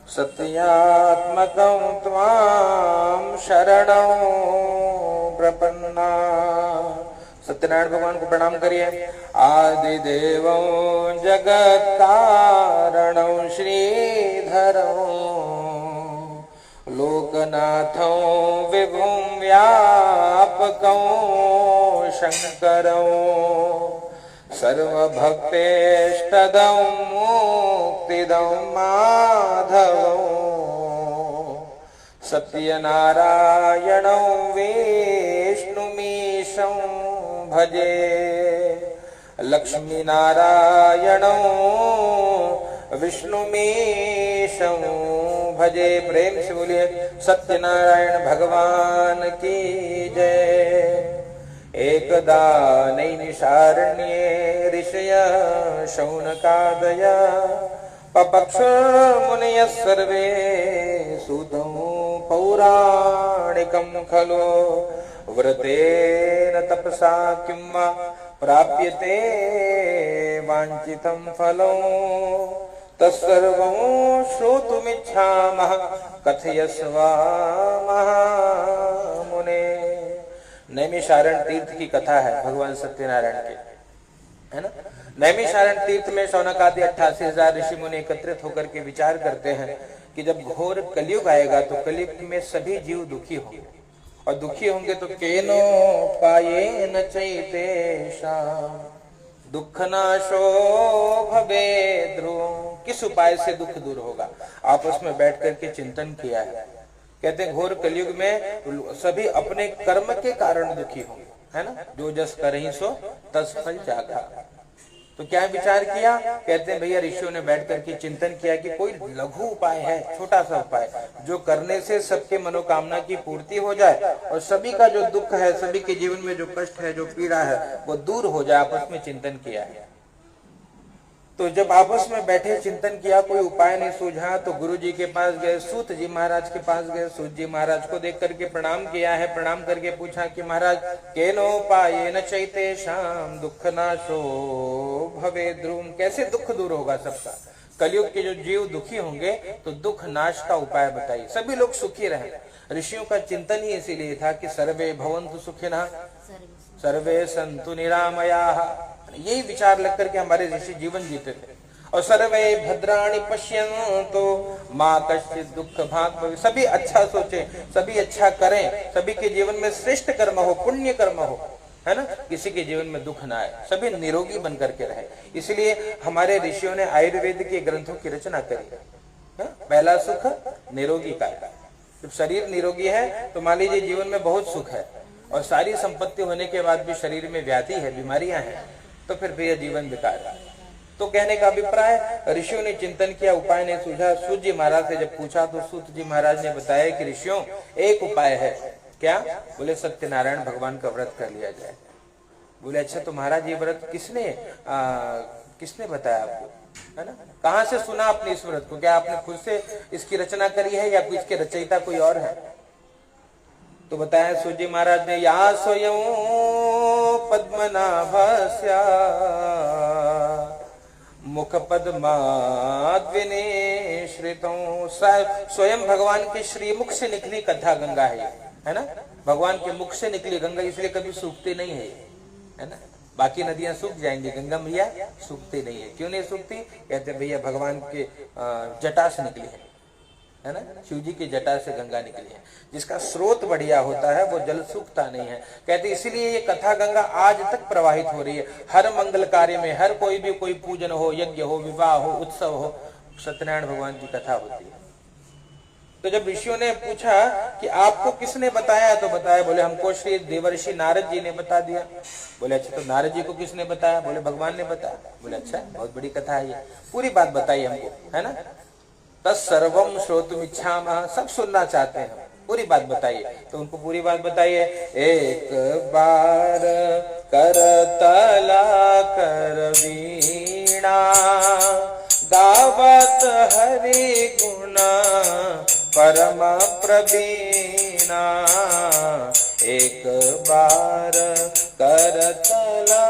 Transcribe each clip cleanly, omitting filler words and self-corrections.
सत्यात्मकं त्वां शरणं प्रपन्ना। सत्यनारायण भगवान को प्रणाम करिए। आदिदेवं जगत्कारणं श्रीधरं लोकनाथं विभुं व्यापकं शंकरं सर्वभक्तेष्टदं मुक्तिदं माधवं सत्यनारायणं विष्णुमीशं भजे। लक्ष्मीनारायणं विष्णुमीशं भजे। प्रेम से बोलिए सत्यनारायण भगवान की जय। एकदा नैमिषारण्ये ऋषयः शौनकादयः पपक्ष मुनयः सर्वे सुतं पौराणिकं खलु व्रतेन तपसा किं वा प्राप्यते वाञ्छितं फलं तत्सर्वं श्रोतुमिच्छामः कथयस्व महामुने। नैमिषारण्य तीर्थ की कथा है भगवान सत्यनारायण की, है ना। नैमिषारण्य तीर्थ में शौनक आदि 88,000 ऋषि मुनि एकत्रित होकर के विचार करते हैं कि जब घोर कलयुग आएगा तो कलयुग में सभी जीव दुखी होंगे, और दुखी होंगे तो केनो पायेन चैतेषां दुःखनाशो भवेत् ध्रुवं। किस उपाय से दुख दूर होगा? आपस में बैठ करके चिंतन किया है। कहते हैं घोर कलयुग में सभी अपने कर्म के कारण दुखी होंगे, है ना। जो जस करहि सो तस फल चाखा। तो क्या विचार किया? कहते हैं भैया ऋषियों ने बैठ करके चिंतन किया कि कोई लघु उपाय है, छोटा सा उपाय जो करने से सबके मनोकामना की पूर्ति हो जाए और सभी का जो दुख है, सभी के जीवन में जो कष्ट है, जो पीड़ा है, वो दूर हो जाए। आपस में चिंतन किया है। तो जब आपस में बैठे चिंतन किया, कोई उपाय नहीं सूझा, तो गुरु जी के पास गए, सूत जी महाराज के पास गए। सूत जी महाराज को देख करके प्रणाम किया है। प्रणाम करके पूछा कि महाराज केनोपायेन चैतेषां दुःखनाशो भवेत् ध्रुवं। कैसे दुख दूर होगा सबका? कलयुग के जो जीव दुखी होंगे तो दुख नाश का उपाय बताइए, सभी लोग सुखी रहे। ऋषियों का चिंतन ही इसीलिए था कि सर्वे भवन्तु सुखिनः सर्वे सन्तु निरामयाः। यही विचार लेकर के हमारे ऋषि जीवन जीते थे। और सर्वे भद्राणि पश्यन्तु मा कश्चित् दुःख भाग् भवेत्। सभी अच्छा सोचे, सभी अच्छा करें, सभी के जीवन में श्रेष्ठ कर्म हो, पुण्य कर्म हो, है ना। किसी के जीवन में दुख ना आए, सभी निरोगी बन करके रहे। इसलिए हमारे ऋषियों ने आयुर्वेद के ग्रंथों की रचना करी है। पहला सुख निरोगी का। जब शरीर निरोगी है तो मान लीजिए जीवन में बहुत सुख है, और सारी संपत्ति होने के बाद भी शरीर में व्याधि है, बीमारियां हैं, तो फिर भैया जीवन बेकार है। तो कहने का अभिप्राय, ऋषियों ने चिंतन किया, उपाय नहीं सूझा। सूत जी महाराज से जब पूछा तो सूत जी महाराज ने बताया कि ऋषियों एक उपाय है। क्या? बोले सत्यनारायण भगवान का व्रत कर लिया जाए। बोले अच्छा तो महाराज ये व्रत किसने बताया आपको, है ना? कहाँ से सुना आपने इस व्रत को? क्या आपने खुद से इसकी रचना करी है या इसके रचयिता कोई और है? तो बताया सूत जी महाराज ने, या स्वयं पद्मनाभस्य मुख पद्माद्विनिश्रितं। स्वयं भगवान के श्रीमुख से निकली कथा गंगा है ना। भगवान के मुख से निकली गंगा, इसलिए कभी सूखती नहीं है ना। बाकी नदियां सूख जाएंगी, गंगा मैया सूखती नहीं है। क्यों नहीं सूखती? कहते भैया भगवान के जटा से निकली है ना। शिव जी की जटा से गंगा निकली है। जिसका स्रोत बढ़िया होता है वो जल सूखता नहीं है। कहते इसलिए ये कथा गंगा आज तक प्रवाहित हो रही है। हर मंगल कार्य में, हर कोई पूजन हो, यज्ञ हो, विवाह हो, उत्सव हो, सत्यनारायण भगवान की कथा होती है। तो जब ऋषियों ने पूछा कि आपको किसने बताया, तो बताया, बोले हमको श्री देवर्षि नारद जी ने बता दिया। बोले अच्छा तो नारद जी को किसने बताया? बोले भगवान ने बताया। बोले अच्छा बहुत बड़ी कथा है ये, पूरी बात बताइए हमको, है ना। तत्सर्वं श्रोतुमिच्छामः, सब सुनना चाहते हैं, पूरी बात बताइए। तो उनको पूरी बात बताइए। एक बार करतला कर वीणा गावत हरि गुण परम प्रवीणा। एक बार करतला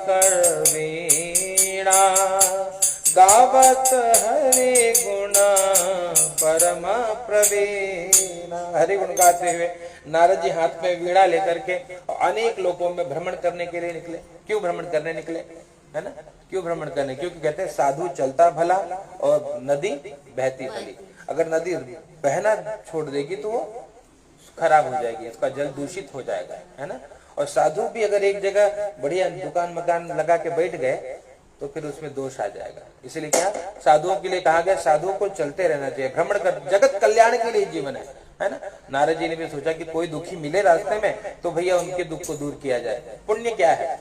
कर वीणा गावत हरि गुण परम प्रवीण। हरि गुण गाते हुए नारद जी हाथ में वीणा लेकर के अनेक लोकों में भ्रमण करने के लिए निकले। क्यों भ्रमण करने निकले, है ना? क्यों भ्रमण करने? क्योंकि कहते हैं साधु चलता भला और नदी बहती भली। अगर नदी बहना छोड़ देगी तो वो खराब हो जाएगी, उसका जल दूषित हो जाएगा, है ना? और साधु भी अगर एक जगह बढ़िया दुकान मकान लगा के बैठ गए तो फिर उसमें दोष आ जाएगा। इसलिए क्या साधुओं के लिए कहा गया, साधुओं को चलते रहना चाहिए, भ्रमण कर, जगत कल्याण के लिए जीवन है ना? नारद जी ने भी सोचा कि कोई दुखी मिले रास्ते में तो भैया उनके दुख को दूर किया जाए। पुण्य क्या है?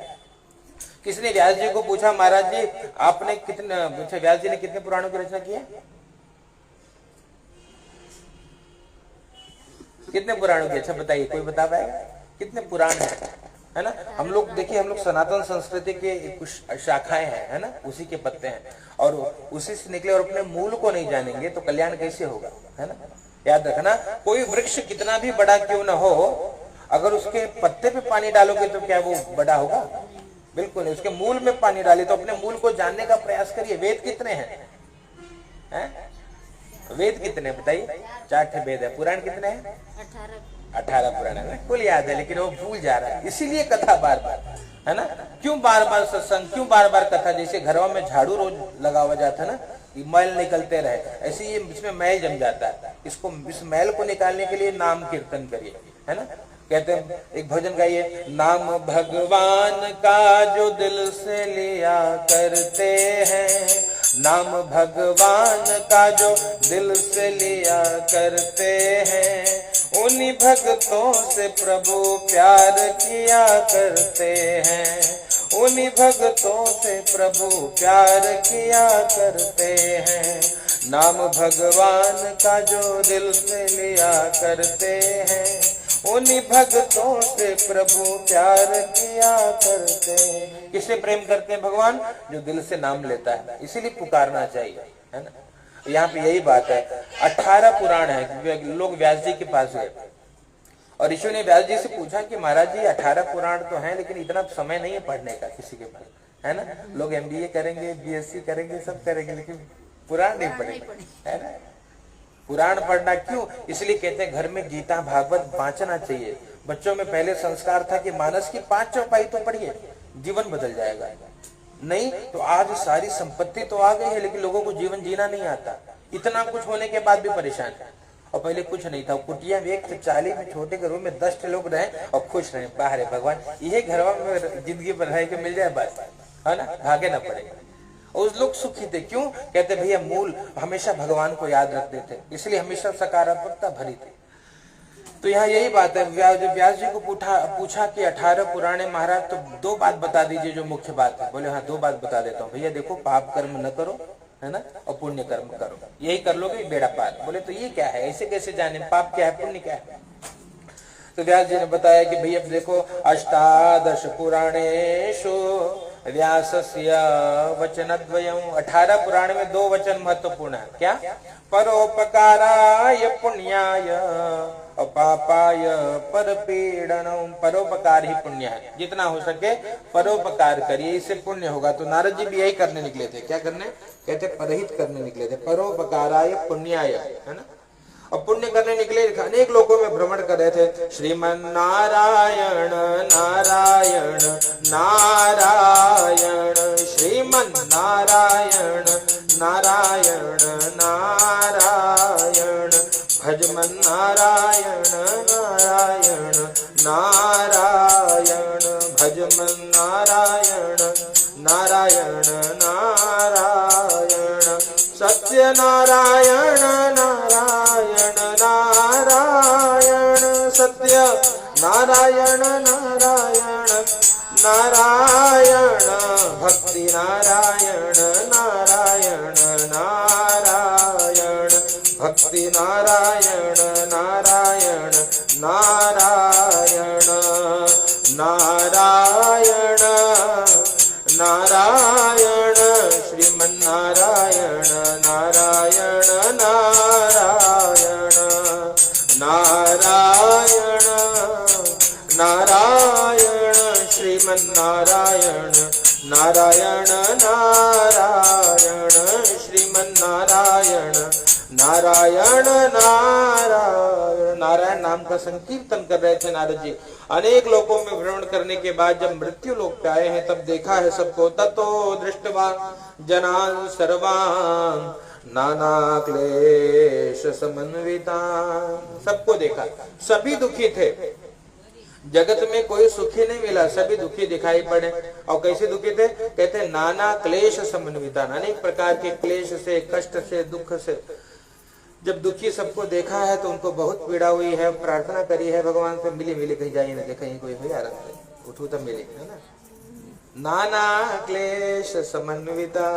किसने व्यास जी को पूछा, महाराज जी आपने कितने, व्यास जी ने कितने पुराणों की रचना की है? कितने पुराणों की? अच्छा बताइए, कोई बता पाएगा कितने पुराण है ना? हम लोग देखिए, हम लोग सनातन संस्कृति के कुछ शाखाएं हैं, है ना? उसी के पत्ते हैं और उसी से निकले और अपने मूल को नहीं जानेंगे तो कल्याण कैसे होगा, है ना? याद रखना, कोई वृक्ष कितना भी बड़ा क्यों ना हो, अगर उसके पत्ते पे पानी डालोगे तो क्या वो बड़ा होगा? बिल्कुल नहीं। उसके मूल में पानी डाले तो अपने मूल को जानने का प्रयास करिए। वेद कितने हैं? वेद कितने बताइए? 4 वेद है। पुराण कितने हैं? 18 पुराण है। कुल याद है लेकिन वो भूल जा रहा है, इसीलिए कथा बार बार, है ना? क्यों बार बार सत्संग, क्यों बार बार कथा? जैसे घरों में झाड़ू रोज लगावा जाता है ना, मैल निकलते रहे, ऐसे ये इसमें मैल जम जाता है। इसको, इस मैल को निकालने के लिए नाम कीर्तन करिए, है ना? कहते हैं एक भजन गाइए, नाम भगवान का जो दिल से लिया करते हैं, नाम भगवान का जो दिल से लिया करते हैं, उन्हीं भक्तों से प्रभु प्यार किया करते हैं, उन्हीं भक्तों से प्रभु प्यार किया करते हैं। नाम भगवान का जो दिल से लिया करते हैं, उन्हीं भक्तों से प्रभु प्यार किया करते हैं। किससे प्रेम करते हैं भगवान? जो दिल से नाम लेता है, इसीलिए पुकारना चाहिए, है ना? यहाँ पे यही बात है। 18 पुराण है। लोग व्यास जी के पास गए और ऋषि ने व्यास जी से पूछा कि महाराज जी 18 पुराण तो हैं लेकिन इतना समय नहीं है पढ़ने का किसी के पास, है ना? लोग MBA करेंगे, BSc करेंगे, सब करेंगे लेकिन पुराण नहीं पढ़ेंगे, है ना? पुराण पढ़ना क्यों? इसलिए कहते हैं घर में गीता भागवत बांचना चाहिए। बच्चों में पहले संस्कार था कि मानस की 5 चौपाई तो पढ़िए, जीवन बदल जाएगा। नहीं तो आज सारी संपत्ति तो आ गई है लेकिन लोगों को जीवन जीना नहीं आता। इतना कुछ होने के बाद भी परेशान है। और पहले कुछ नहीं था, कुटिया में 1 चाली में छोटे घरों में 10 लोग रहे और खुश रहे। बाहर है भगवान, यही घर में जिंदगी भर रह के मिल जाए बस, है ना? भागे ना पड़े। उस लोग सुखी थे। क्यों? कहते भैया मूल हमेशा भगवान को याद रखते थे, इसलिए हमेशा सकारात्मकता भरी थी। तो यहाँ यही बात है। व्यास जी को पूछा कि 18 पुराने महाराज तो 2 बात बता दीजिए जो मुख्य बात है। बोले हाँ 2 बात बता देता हूँ। भैया देखो, पाप कर्म न करो, है ना, और पुण्य कर्म करो, यही कर लोगे बेड़ा पार। बोले तो ये क्या है, ऐसे कैसे जाने पाप क्या है पुण्य क्या है? तो व्यास जी ने बताया कि भैया देखो, 18 पुराणेषु व्यासस्य वचनद्वयम्। 18 पुराण में 2 वचन महत्वपूर्ण है। क्या? परोपकाराय पुण्याय और पापाय परपीडनम्। परोपकार ही पुण्य है, जितना हो सके परोपकार करिए, इससे पुण्य होगा। तो नारद जी भी यही करने निकले थे। क्या करने? कहते परहित करने निकले थे। परोपकाराय पुण्याय, है ना? और पुण्य करने निकले, अनेक लोगों में भ्रमण कर रहे थे। श्रीमन नारायण नारायण नारायण, श्रीमन नारायण नारायण नारायण, भजमन नारायण नारायण नारायण, भजमन नारायण नारायण नारायण, सत्य नारायण नारायण नारायण, सत्य नारायण नारायण नारायण, भक्ति नारायण नारायण नारायण, भक्ति नारायण नारायण नारायण नारायण नारायण, श्रीमन नारायण नारायण नारायण नारायण नारायण, श्रीमन नारायण नारायण नारायण श्रीमन्नारायण नारायण नारायण। नारायण नाम का संकीर्तन कर रहे थे नारद जी। अनेक लोकों में भ्रमण करने के बाद जब मृत्यु लोक पे आए हैं तब देखा है सबको। ततो दृष्टवा जनान् सर्वान् नाना क्लेश समन्वितान्। सबको देखा, सभी दुखी थे। जगत में कोई सुखी नहीं मिला, सभी दुखी दिखाई पड़े। और कैसे दुखी थे? कहते नाना क्लेश समन्वितान्, अनेक प्रकार के क्लेश से, कष्ट से, दुख से। जब दुखी सबको देखा है तो उनको बहुत पीड़ा हुई है। प्रार्थना करी है भगवान से, मिली मिली कहीं जाइए ना, कहीं कोई हो यार उठू तब मिले, है ना। नाना क्लेश समन्विता,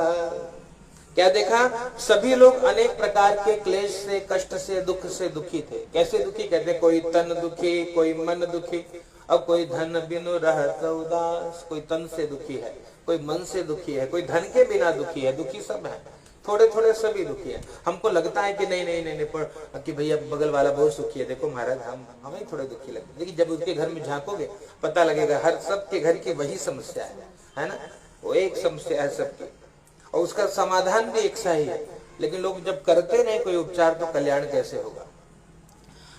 क्या देखा? सभी लोग अनेक प्रकार के क्लेश से, कष्ट से, दुख से दुखी थे। कैसे दुखी? कहते कोई तन दुखी, कोई मन दुखी, और कोई धन बिनु रहत उदास। कोई तन से दुखी है, कोई मन से दुखी है, कोई धन के बिना दुखी है। दुखी सब है, थोड़े थोड़े सभी दुखी है। हमको लगता है कि नहीं नहीं नहीं, नहीं कि भैया बगल वाला बहुत सुखी है, देखो महाराज हमें थोड़े दुखी लगते। लेकिन जब उसके घर में झांकोगे पता लगेगा हर सबके घर की वही समस्या है ना। वो एक समस्या है सबकी, और उसका समाधान भी एक सा ही है। लेकिन लोग जब करते नहीं कोई उपचार तो कल्याण कैसे होगा।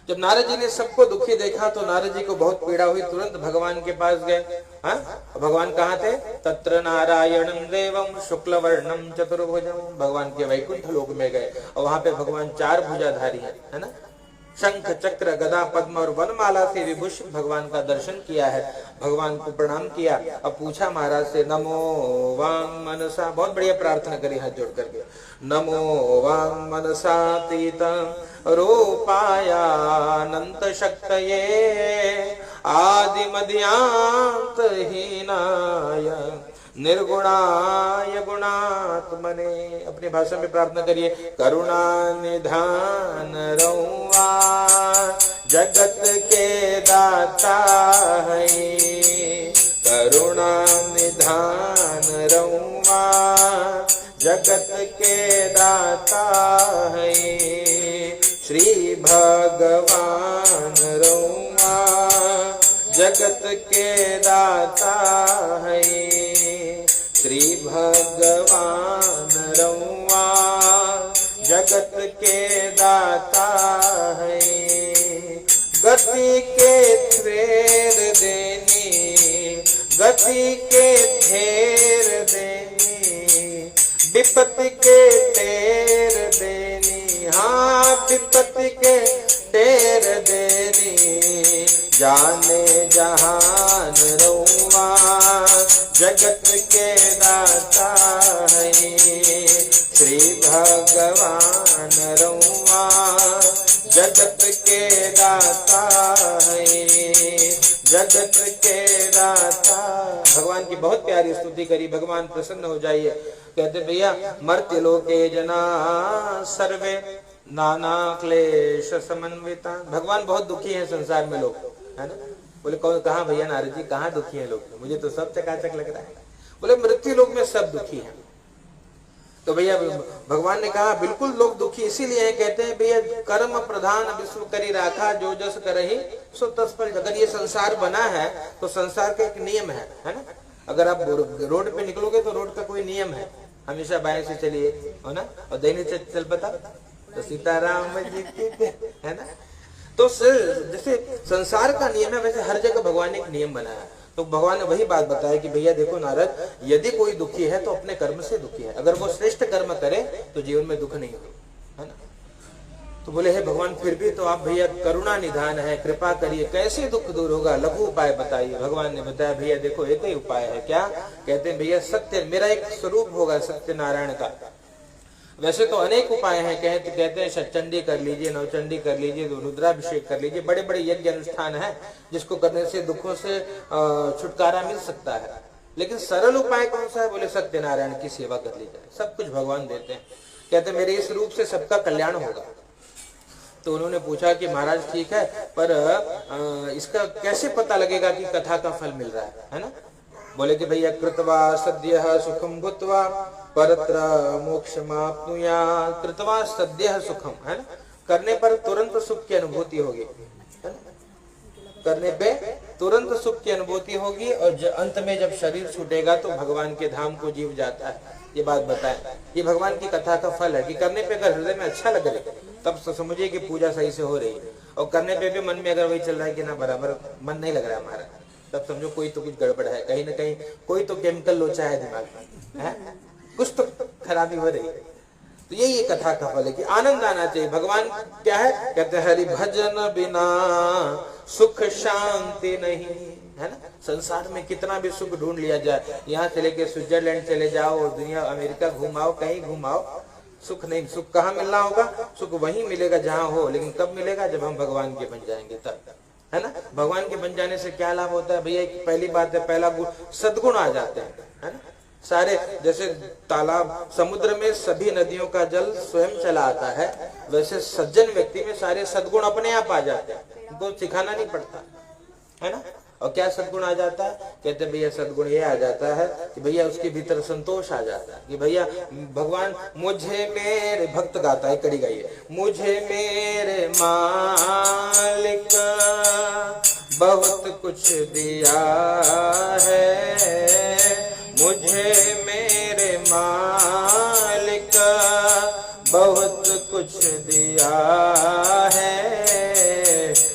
जब नारद जी ने सबको दुखी देखा तो नारद जी को बहुत पीड़ा हुई। तुरंत भगवान के पास गए। भगवान कहाँ थे? तत्र नारायणं देवं शुक्ल वर्णम चतुर्भुजम। भगवान के वैकुंठ लोक में गए और वहां पे भगवान 4 भुजाधारी है ना। शंख चक्र गदा पद्म और वनमाला से विभूषित भगवान का दर्शन किया है। भगवान को प्रणाम किया और पूछा महाराज से, नमो वांग मनसा, बहुत बढ़िया प्रार्थना करी हाथ जोड़ करके। नमो वांग मनसातीत रूपाया अनंत शक्तये आदि मध्यांत हीनाय निर्गुणाय गुणात्मने। अपनी भाषा में प्रार्थना करिए। करुणा निधान रहुआ जगत के दाता है, करुणा निधान रहुआ जगत के दाता है। श्री भगवान रहुआ जगत के दाता है, श्री भगवान रहुआ जगत के दाता है। गति के थेर देनी, गति के थेर देनी, विपत्ति के टेर देनी। हाँ, विपत्ति के टेर देनी, जाने जहान रहुआ जगत के दाता है। श्री भगवान रहुआ जगत के दाता है, जगत के दाता। भगवान की बहुत प्यारी स्तुति करी। भगवान प्रसन्न हो जाइए। कहते भैया मर्त्य लोके जना सर्वे नाना क्लेश समन्विता। भगवान बहुत दुखी है संसार में लोग, है ना। बोले कौन? कहाँ भैया नारद जी, कहाँ दुखी है लोग? मुझे तो सब चकाचक लग रहा है। बोले मृत्यु लोक में सब दुखी हैं। तो भैया भगवान ने कहा बिल्कुल लोग दुखी इसीलिए है। कहते हैं भैया कर्म प्रधान विश्व करी राखा, जो जस करहि सो तस फल। अगर ये संसार बना है तो संसार का एक नियम है ना। अगर आप रोड पे निकलोगे तो रोड का कोई नियम है, हमेशा बाएं से चलिए, है ना, और दाहिने से चल पता तो सीताराम जी की, है ना। तो जैसे संसार का नियम है वैसे हर जगह भगवान ने एक नियम बनाया। तो भगवान ने वही बात बताया कि भैया देखो नारद, यदि कोई दुखी है तो अपने कर्म से दुखी है। अगर वो श्रेष्ठ कर्म करे तो जीवन में दुख नहीं हो, है ना। तो बोले हे भगवान फिर भी तो आप भैया करुणा निधान है, कृपा करिए, कैसे दुख दूर होगा, लघु उपाय बताइए। भगवान ने बताया भैया देखो एक ही उपाय है। क्या? कहते हैं भैया सत्य, मेरा एक स्वरूप होगा सत्य नारायण का। वैसे तो अनेक उपाय हैं। कहते हैं षटचंडी कर लीजिए, नवचंडी कर लीजिए, रुद्राभिषेक कर लीजिए, बड़े बड़े यज्ञ अनुष्ठान है जिसको करने से दुखों से छुटकारा मिल सकता है। लेकिन सरल उपाय कौन सा है? बोले सत्यनारायण की सेवा कर ली जाए, सब कुछ भगवान देते हैं। कहते मेरे इस रूप से सबका कल्याण होगा। तो उन्होंने पूछा कि महाराज ठीक है, पर इसका कैसे पता लगेगा कि कथा का फल मिल रहा है ना। बोले कि भैया कृत्वा सद्यः सुखम भूत्वा परत्र मोक्षमाप्नुयात्। कृत्वा सद्यः सुखम, है ना, करने पर तुरंत सुख की अनुभूति होगी, है ना। करने पे तुरंत सुख की अनुभूति होगी, और अंत में जब शरीर छूटेगा तो भगवान के धाम को जीव जाता है। ये बात बताएं, ये भगवान की कथा का फल है कि करने पे अगर हृदय में अच्छा लग रहा है तब समझिए कि पूजा सही से हो रही है, और करने पे भी मन में अगर वही चल रहा है कि ना बराबर मन नहीं लग रहा है हमारा, तब समझो कोई तो कुछ गड़बड़ है, कहीं ना कहीं कोई तो केमिकल लोचा है दिमाग में, है कुछ तो खराबी हो रही है। तो यही कथा का फल है कि आनंद आना चाहिए। भगवान क्या है, कहते हैं हरि भजन बिना सुख शांति नहीं, है ना। संसार में कितना भी सुख ढूंढ लिया जाए, यहाँ से लेके स्विट्जरलैंड चले जाओ, दुनिया अमेरिका घुमाओ, कहीं घुमाओ, सुख नहीं। सुख कहाँ मिलना होगा, सुख वहीं मिलेगा जहाँ हो, लेकिन कब मिलेगा, जब हम भगवान के बन जाएंगे तब, है ना। भगवान के बन जाने से क्या लाभ होता है भैया, पहली बात है, पहला गुण सद्गुण आ जाते हैं, है ना। सारे जैसे तालाब समुद्र में सभी नदियों का जल स्वयं चला आता है, वैसे सज्जन व्यक्ति में सारे सद्गुण अपने आप आ जाते हैं, उनको सिखाना नहीं पड़ता, है ना। और क्या सद्गुण आ जाता है, कहते भैया सद्गुण ये आ जाता है कि भैया उसके भीतर संतोष आ जाता है कि भैया भगवान मुझे मेरे भक्त गाता है, कड़ी गाइए, मुझे मेरे मालिक बहुत कुछ दिया है, मुझे मेरे मालिक बहुत कुछ दिया है,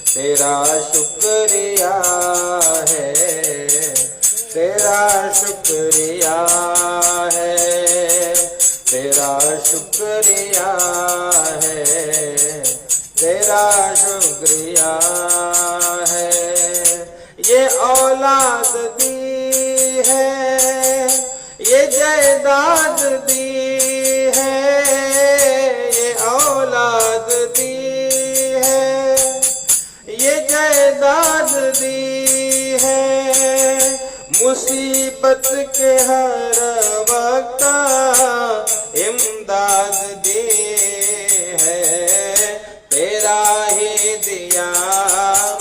तेरा शुक्रिया है, तेरा शुक्रिया है, तेरा शुक्रिया है, तेरा शुक्रिया है। ये औलाद दी है, ये जायदाद दी है, ये औलाद दी है, ये जायदाद दी है, मुसीबत के हर वक्त इमदाद दी है, तेरा ही दिया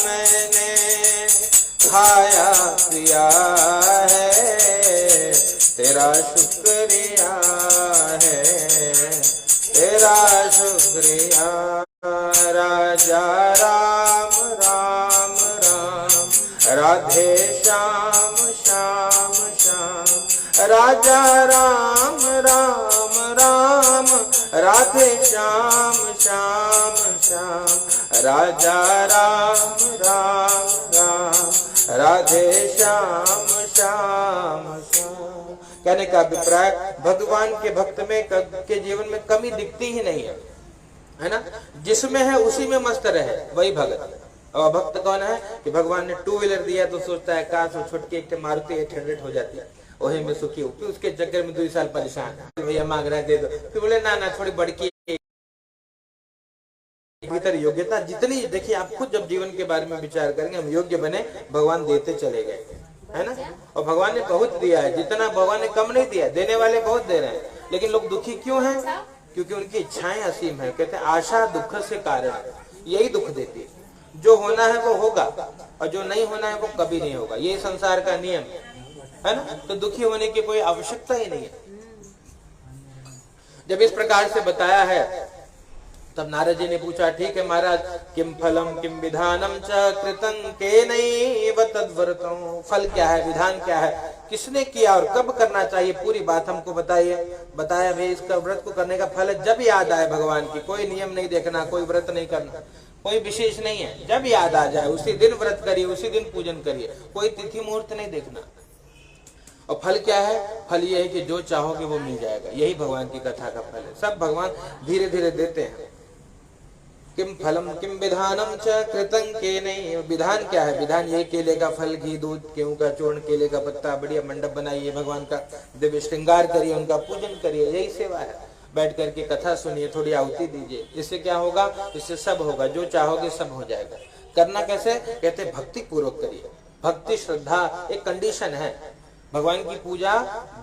मैंने खाया पिया है, तेरा शुक्रिया है, तेरा शुक्रिया। राजा राम राम राम, राधे श्याम श्याम श्याम, राजा राम राम राम, राधे श्याम श्याम श्याम, राजा राम राम राम, राधे श्याम श्याम श्याम। कहने का अभिप्राय, भगवान के भक्त में के जीवन में कमी दिखती ही नहीं है ना। जिसमें है उसी में मस्त रहे, वही भगत। और भक्त कौन है कि भगवान ने 2 व्हीलर दिया तो सोचता है काश वो छोटकी एक मारुति 800 हो जाती है, वही में सुखी हो, फिर उसके चक्कर में 2 साल परेशान है, भैया मांग रहे दे दो, फिर बोले ना ना थोड़ी बड़की। भीतर योग्यता जितनी, देखिए आप खुद जब जीवन के बारे में विचार करेंगे, हम योग्य बने, भगवान देते चले गए, है ना। और भगवान ने बहुत दिया है, जितना भगवान ने कम नहीं दिया, देने वाले बहुत दे रहे हैं, लेकिन लोग दुखी क्यों हैं, क्योंकि उनकी इच्छाएं असीम है। कहते हैं आशा दुख से कारण, यही दुख देती है। जो होना है वो होगा, और जो नहीं होना है वो कभी नहीं होगा, ये संसार का नियम है ना। तो दुखी होने की कोई आवश्यकता ही नहीं है। जब इस प्रकार से बताया है, तब नारद जी ने पूछा, ठीक है महाराज, किम फलम किम विधानम च कृतं केनैव तद्व्रतं, फल क्या है, विधान क्या है, किसने किया और कब करना चाहिए, पूरी बात हमको बताइए। बताया भाई इसका व्रत को करने का फल है जब याद आए भगवान की, कोई नियम नहीं देखना, कोई व्रत नहीं करना, कोई विशेष नहीं है, जब याद आ जाए उसी दिन व्रत करिए, उसी दिन पूजन करिए, कोई तिथि मुहूर्त नहीं देखना। और फल क्या है, फल ये है कि जो चाहोगे वो मिल जाएगा, यही भगवान की कथा का फल है। सब भगवान धीरे धीरे देते हैं। किम फलम किम विधानम च कृतं केनैव, विधान क्या है, विधान ये केले का फल, घी दूध गेहूं का चूर्ण, केले का पत्ता, बढ़िया मंडप बनाइए, भगवान का दिव्य श्रृंगार करिए, उनका पूजन करिए, यही सेवा है। बैठ करके कथा सुनिए, थोड़ी आहुति दीजिए, इससे क्या होगा, इससे सब होगा, जो चाहोगे सब हो जाएगा। करना कैसे, कहते भक्ति पूर्वक करिए, भक्ति श्रद्धा एक कंडीशन है, भगवान की पूजा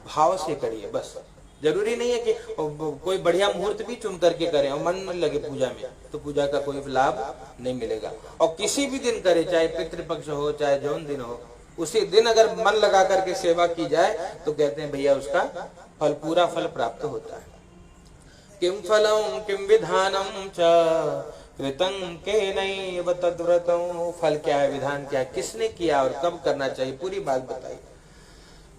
भाव से करिए बस। जरूरी नहीं है कि कोई बढ़िया मुहूर्त भी चुन करके करें और मन न लगे पूजा में, तो पूजा का कोई लाभ नहीं मिलेगा। और किसी भी दिन करे, चाहे पितृपक्ष हो चाहे जौन दिन हो, उसी दिन अगर मन लगा करके सेवा की जाए तो कहते हैं भैया उसका फल, पूरा फल प्राप्त होता है। किम फलम किम विधानम च कृतं केनैव तद्व्रतं, फल क्या है, विधान क्या है, किसने किया और कब करना चाहिए, पूरी बात बताई।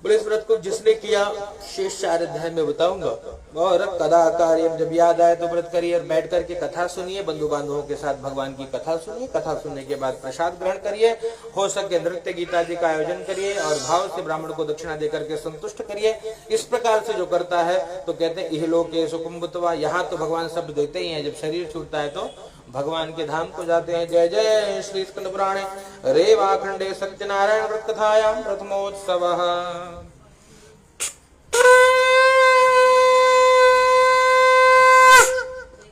बोले इस व्रत को जिसने किया शेष 4 अध्याय में बताऊंगा। और कदा कार्यम, जब याद आए तो व्रत करिए और बैठ करके कथा सुनिए, बंधु बांधवों के साथ भगवान की कथा सुनिए। कथा सुनने के बाद प्रसाद ग्रहण करिए, हो सके नृत्य गीता जी का आयोजन करिए और भाव से ब्राह्मण को दक्षिणा देकर के संतुष्ट करिए। इस प्रकार से जो करता है तो कहते हैं इहलोके सुकुम्भुत्वा, यहाँ तो भगवान सब देते ही हैं, जब शरीर छूटता है तो भगवान के धाम को जाते हैं। जय जय श्री स्कंद पुराणे रेवाखंडे सत्यनारायण व्रत कथायां प्रथमोत्सवः।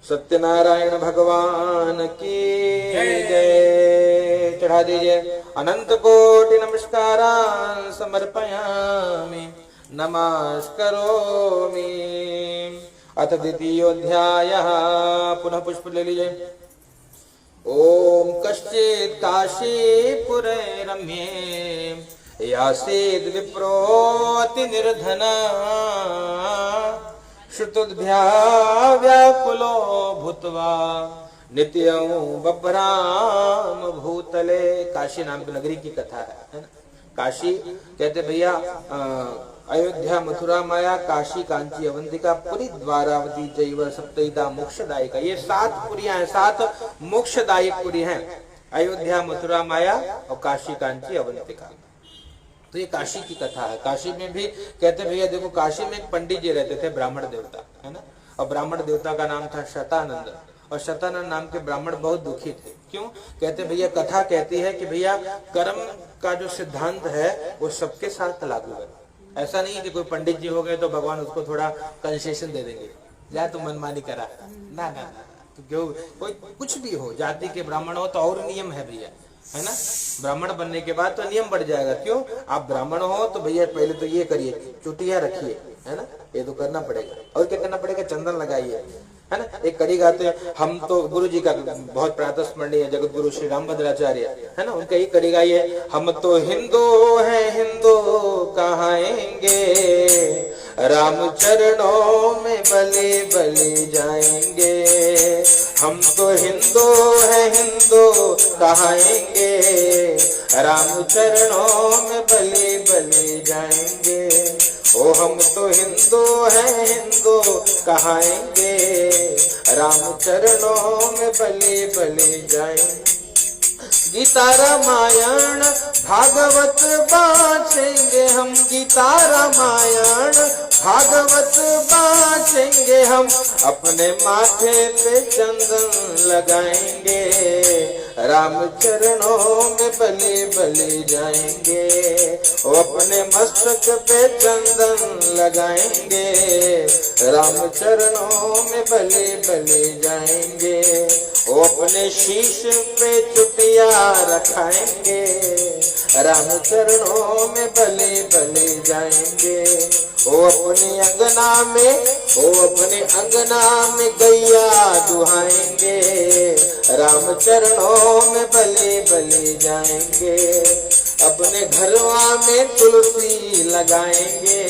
सत्यनारायण भगवान की जय। चढ़ा दीजिए। अनंत कोटि नमस्कारान् समर्पयामि, नमस्करोमि। अथ द्वितीयोऽध्यायः, पुनः पुष्प ले लीजिए। ओम कश्चित् काशीपुरे रम्ये यासीद् विप्रोऽति निर्धना, श्रुतुद्भ्या व्याकुलो भूत्वा नित्यं बभ्राम भूतले। काशी नाम की नगरी की कथा है ना। काशी कहते भैया अयोध्या मथुरा माया काशी कांची अवंतिका पुरी द्वारावती चैव सप्तैता मोक्षदायिका। ये 7 पुरियां हैं, 7 मोक्षदायक पुरी हैं, अयोध्या मथुरा माया और काशी कांची अवंतिका। तो ये काशी की कथा है। काशी में भी कहते भैया देखो, काशी में एक पंडित जी रहते थे, ब्राह्मण देवता है ना, और ब्राह्मण देवता का नाम था शतानंद। और शतानंद नाम के ब्राह्मण बहुत दुखी थे। क्यों? कहते भैया कथा कहती है कि भैया कर्म का जो सिद्धांत है वो सबके साथ लागू है। ऐसा नहीं है कि कोई पंडित जी हो गए तो भगवान उसको थोड़ा कंसेशन दे देंगे, या तो मनमानी करा, ना ना ना, तो क्यों कोई कुछ भी हो, जाति के ब्राह्मण हो तो और नियम है भैया, है ना। ब्राह्मण बनने के बाद तो नियम बढ़ जाएगा। क्यों? आप ब्राह्मण हो तो भैया पहले तो ये करिए, चुटिया रखिए, है ना, ये तो करना पड़ेगा। और क्या करना पड़ेगा? चंदन लगाइए, है ना। एक कड़ी गाते हैं हम तो, गुरु जी का बहुत प्रातस्मरणीय जगत गुरु श्री रामभद्राचार्य, है ना, उनका ही कड़ी गाइए। हम तो हिंदू हैं, हिंदू कहाएंगे, राम चरणों में बलि बलि जाएंगे। हम तो हिंदू हैं, हिंदू कहाएंगे, राम चरणों में बलि बलि जाएंगे। ओ हम तो हिंदू हैं, हिंदू कहाएंगे, राम चरणों में बलि बलि जाएंगे। गीता रामायण भागवत बाँचेंगे हम, गीता रामायण भागवत बाँचेंगे हम। अपने माथे पे चंदन लगाएंगे, राम चरणों में बलि बलि जाएंगे। वो अपने मस्तक पे चंदन लगाएंगे, राम चरणों में बलि बलि जाएंगे। वो अपने शीश पे चुटिया रखाएंगे, राम चरणों में बलि बलि जाएंगे। वो अपनी अंगना में, वो अपने अंगना में गैया दुहाएंगे, राम चरणों में बलि बलि जाएंगे। अपने घरवा में तुलसी लगाएंगे,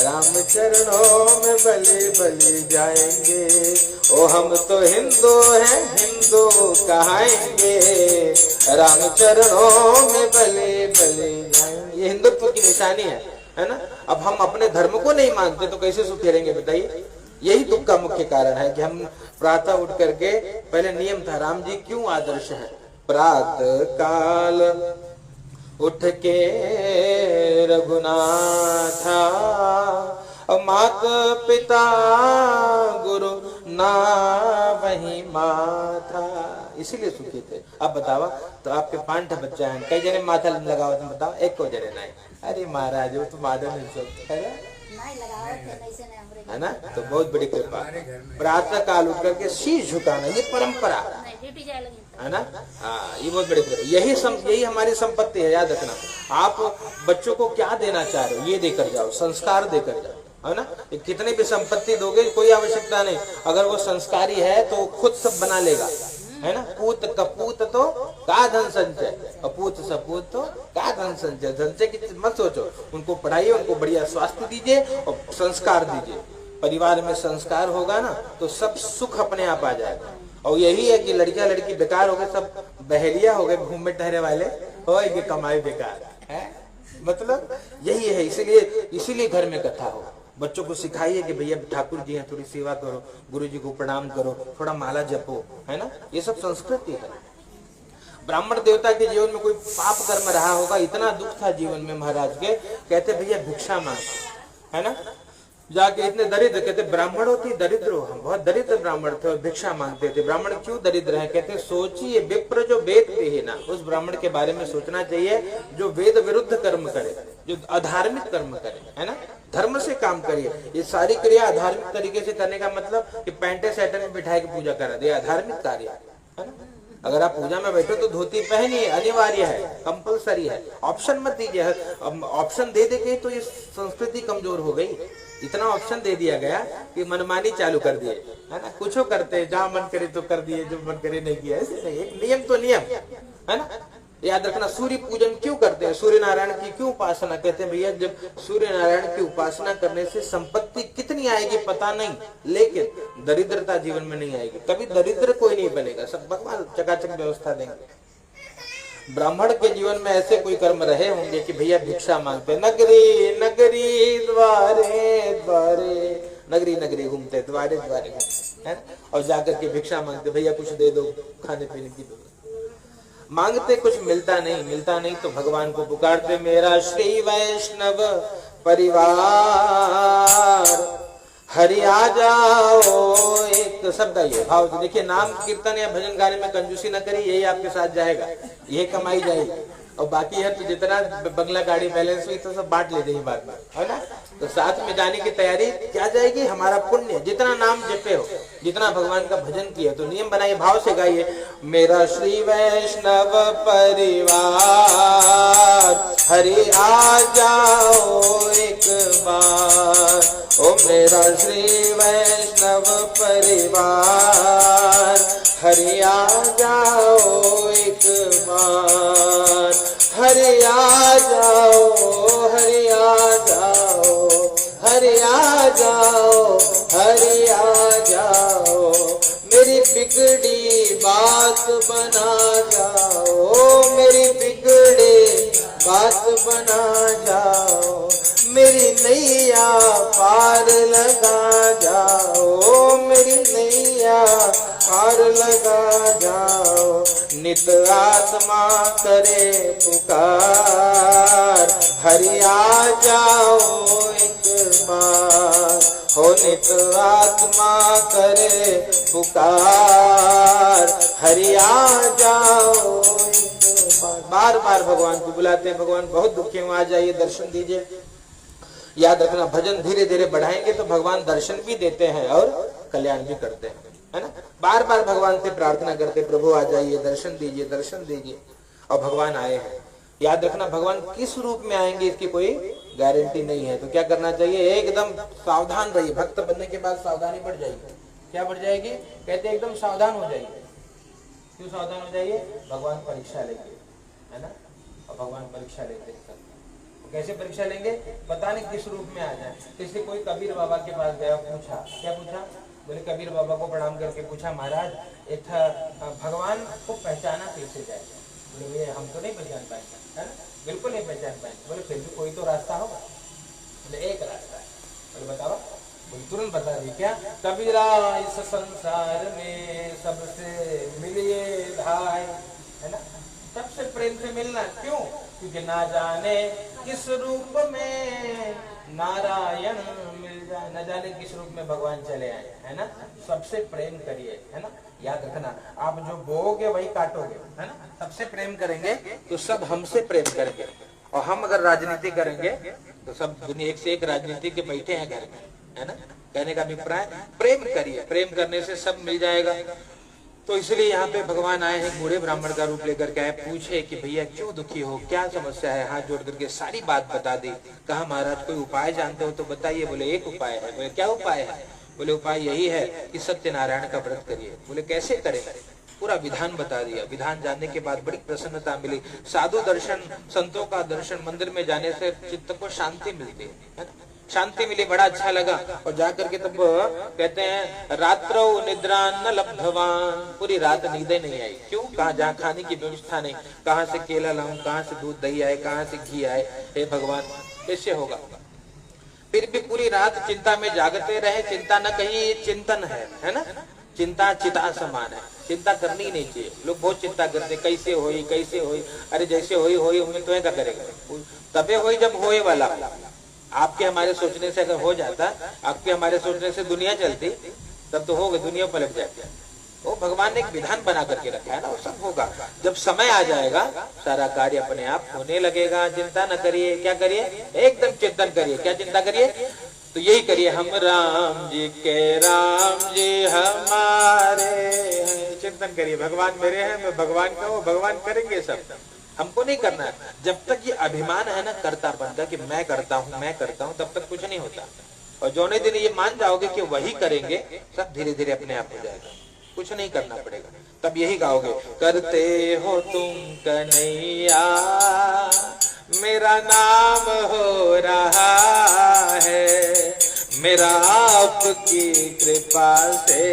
राम चरणों में बलि बलि जाएंगे। ओ हम तो हिंदू हैं, हिंदू कहाएंगे, राम चरणों में बलि बलि जाएंगे। ये हिंदुत्व की निशानी है ना। अब हम अपने धर्म को नहीं मानते तो कैसे सुखी रहेंगे बताइए। यही दुख का मुख्य कारण है कि हम प्रातः उठ करके, पहले नियम था, राम जी क्यों आदर्श है, प्रातः काल उठ के रघुनाथा, मात पिता गुरु ना वही माथा, इसीलिए सुखी थे। अब बतावा तो आपके 5 बच्चा है, कई जने माथा लगाओ, तुम बताओ, एक को जने नहीं। अरे महाराज वो तो माधव है ना, तो बहुत बड़ी कृपा। प्रातः काल उठ करके शीश झुकाना, ये परंपरा है ना। हाँ, ये बहुत बड़ी कृपा। यही हमारी संपत्ति है, याद रखना। आप बच्चों को क्या देना चाह रहे हो, ये देकर जाओ, संस्कार देकर जाओ, है ना। कितनी भी संपत्ति दोगे कोई आवश्यकता नहीं, अगर वो संस्कारी है तो खुद सब बना लेगा, है ना। पूत कपूत तो का धन संचय, अपूत सपूत तो का धन संचय। संचय की मत सोचो, उनको पढ़ाइए, उनको बढ़िया स्वास्थ्य दीजिए और संस्कार दीजिए। परिवार में संस्कार होगा ना तो सब सुख अपने आप आ जाएगा। और यही है कि लड़कियां लड़की बेकार हो गए, सब बहेलिया हो गए, घूमे टहरे वाले हो, ये कमाई बेकार है। मतलब यही है, इसीलिए घर में कथा हो। बच्चों को सिखाइए कि भैया ठाकुर जी हैं, थोड़ी सेवा करो, गुरु जी को प्रणाम करो, थोड़ा माला जपो, है ना, ये सब संस्कृति है। ब्राह्मण देवता के जीवन में कोई पाप कर्म रहा होगा, इतना दुख था जीवन में महाराज के, कहते भैया भिक्षा मांग, है ना, जाके इतने दरिद्र, कहते ब्राह्मण होती दरिद्र हो, हम बहुत दरिद्र ब्राह्मण थे और भिक्षा मांगते थे। ब्राह्मण क्यों दरिद्र है, कहते सोचिए विप्र जो वेद विहीना, उस ब्राह्मण के बारे में सोचना चाहिए जो वेद विरुद्ध कर्म करे, जो अधार्मिक कर्म करे, है ना, धर्म से काम करिए। ये सारी क्रिया अधार्मिक तरीके से करने का मतलब कि पैंटे शर्ट में बिठाई के पूजा करा दे, अधार्मिक कार्य है ना। अगर आप पूजा में बैठो तो धोती पहनिए, अनिवार्य है, कंपलसरी है, ऑप्शन मत दीजिए। ऑप्शन दे के तो ये संस्कृति कमजोर हो गई। इतना ऑप्शन दे दिया गया कि मनमानी चालू कर दिए, है ना, कुछ करते जहां मन करे तो कर दिए, जो मन करे नहीं किया, ऐसे नहीं। एक नियम तो नियम है ना। याद रखना, सूर्य पूजन क्यों करते हैं, सूर्य नारायण की क्यों उपासना, कहते हैं भैया जब सूर्य नारायण की उपासना करने से संपत्ति कितनी आएगी पता नहीं, लेकिन दरिद्रता जीवन में नहीं आएगी। कभी दरिद्र कोई नहीं बनेगा, सब भगवान चकाचक व्यवस्था देंगे। ब्राह्मण के जीवन में ऐसे कोई कर्म रहे होंगे कि भैया भिक्षा मांगते, नगरी नगरी द्वारे द्वारे, नगरी नगरी घूमते, द्वारे द्वारे घूमते, है, और जाकर के भिक्षा मांगते, भैया कुछ दे दो, खाने पीने की दो। मांगते कुछ मिलता नहीं तो भगवान को पुकारते, मेरा श्री वैष्णव परिवार हरि आ जाओ। एक शब्द ये भाव, देखिए नाम कीर्तन या भजन गाने में कंजूसी न करिए, यही आपके साथ जाएगा, यही कमाई जाएगी। और बाकी है तो जितना बंगला गाड़ी बैलेंस हुई तो सब बांट ले जाइए बाद में, है ना। तो साथ में जाने की तैयारी क्या जाएगी, हमारा पुण्य, जितना नाम जपे हो, जितना भगवान का भजन किया, तो नियम बनाइए, भाव से गाइए, मेरा श्री वैष्णव परिवार हरि आ जाओ एक बार, ओ मेरा श्री वैष्णव परिवार हरि आ जाओ एक बार, हरि आ जाओ, हरि आ जाओ, हरि आ जाओ, हरि आ जाओ, मेरी बिगड़ी बात बना जाओ, मेरी बिगड़ी बात बना जाओ, मेरी नैया पार लगा जाओ, मेरी नैया पार लगा जाओ, नित आत्मा करे पुकार हरि आ जाओ एक बार, हो नित आत्मा करे पुकार हरि आ जाओ एक बार। बार बार भगवान को बुलाते हैं, भगवान बहुत दुखी हूँ, आ जाइए दर्शन दीजिए। याद रखना, भजन धीरे धीरे बढ़ाएंगे तो भगवान दर्शन भी देते हैं और कल्याण भी करते हैं, है ना। बार बार भगवान से प्रार्थना करते, प्रभु आ जाइए, दर्शन दीजिए, दर्शन दीजिए, और भगवान आए हैं। याद रखना, भगवान किस रूप में आएंगे इसकी कोई गारंटी नहीं है, तो क्या करना चाहिए, एकदम सावधान रहिए। भक्त बनने के बाद सावधानी बढ़ जाएगी। क्या बढ़ जाएगी, कहते एकदम सावधान हो जाइए। क्यों सावधान हो जाइए, भगवान परीक्षा लेंगे, है ना, और भगवान परीक्षा लेते हैं। कैसे परीक्षा लेंगे, पता नहीं किस रूप में आ जाए। इसलिए कोई कबीर बाबा के पास गया, पूछा, क्या पूछा, बोले कबीर बाबा को प्रणाम करके पूछा, महाराज एक भगवान को पहचाना कैसे जाए। बोले हम तो नहीं पहचान पाएंगे, है ना, बिल्कुल नहीं पहचान पाएंगे। बोले फिर भी कोई तो रास्ता होगा। बोले एक रास्ता है। बोले बताओ। बोले तुरंत बता दी। क्या, कबीरा इस संसार में सबसे मिलिए भाई, है ना, सबसे प्रेम से मिलना। क्यों, क्योंकि ना जाने किस रूप में नारायण मिल जाए, न जाने किस रूप में भगवान चले आए, है ना। सबसे प्रेम करिए, है ना। याद रखना, आप जो बोओगे वही काटोगे, है ना। सबसे प्रेम करेंगे तो सब हमसे प्रेम करेंगे, और हम अगर राजनीति करेंगे तो सब दुनिया एक से एक राजनीति के बैठे हैं घर में, है ना। कहने का अभिप्राय, प्रेम करिए, प्रेम करने से सब मिल जाएगा। तो इसलिए यहाँ पे भगवान आए हैं, बूढ़े ब्राह्मण का रूप लेकर के आए, पूछे कि भैया क्यों दुखी हो, क्या समस्या है। हाथ जोड़ करके सारी बात बता दी। कहा महाराज कोई उपाय जानते हो तो बताइए। बोले एक उपाय है। बोले क्या उपाय है। बोले उपाय यही है कि सत्यनारायण का व्रत करिए। बोले कैसे करें, पूरा विधान बता दिया। विधान जानने के बाद बड़ी प्रसन्नता मिली। साधु दर्शन, संतों का दर्शन, मंदिर में जाने से चित्त को शांति मिलती है ना। शांति मिली, बड़ा अच्छा लगा। और जाकर के तब कहते हैं रात्रो निद्रा न लब्धवान, पूरी रात नींद नहीं आई। क्यों? कहाँ, जहाँ खाने की व्यवस्था नहीं, कहाँ से केला लाऊं, कहाँ से दूध दही आए, कहाँ से घी आए, हे भगवान कैसे होगा। फिर भी पूरी रात चिंता में जागते रहे। चिंता न कहीं चिंतन है ना, चिंता चिता समान है, चिंता करनी ही नहीं चाहिए। लोग बहुत चिंता करते, कैसे होई कैसे होई, अरे जैसे होई होई, उम्मीद तो क्या करेगा, तबे होई जब होए वाला। आपके हमारे सोचने से अगर हो जाता, आपके हमारे सोचने से दुनिया चलती, तब तो होगा, दुनिया पलट जाती। वो भगवान ने एक विधान बना करके रखा है ना, वो सब होगा। जब समय आ जाएगा सारा कार्य अपने आप होने लगेगा। चिंता न करिए, क्या करिए, एकदम चिंतन करिए। क्या चिंता करिए? तो यही करिए, हम राम जी के राम जी हमारे हैं। चिंतन करिए, भगवान मेरे हैं, मैं भगवान का हूँ, भगवान करेंगे सब, हमको नहीं करना है। जब तक ये अभिमान है ना कर्तापन का कि मैं करता हूँ, तब तक कुछ नहीं होता। और जो दिन ये मान जाओगे कि वही करेंगे, सब धीरे धीरे अपने आप हो जाएगा, कुछ नहीं करना पड़ेगा। तब यही गाओगे, करते हो तुम कन्हैया मेरा नाम हो रहा है, मेरा आपकी कृपा से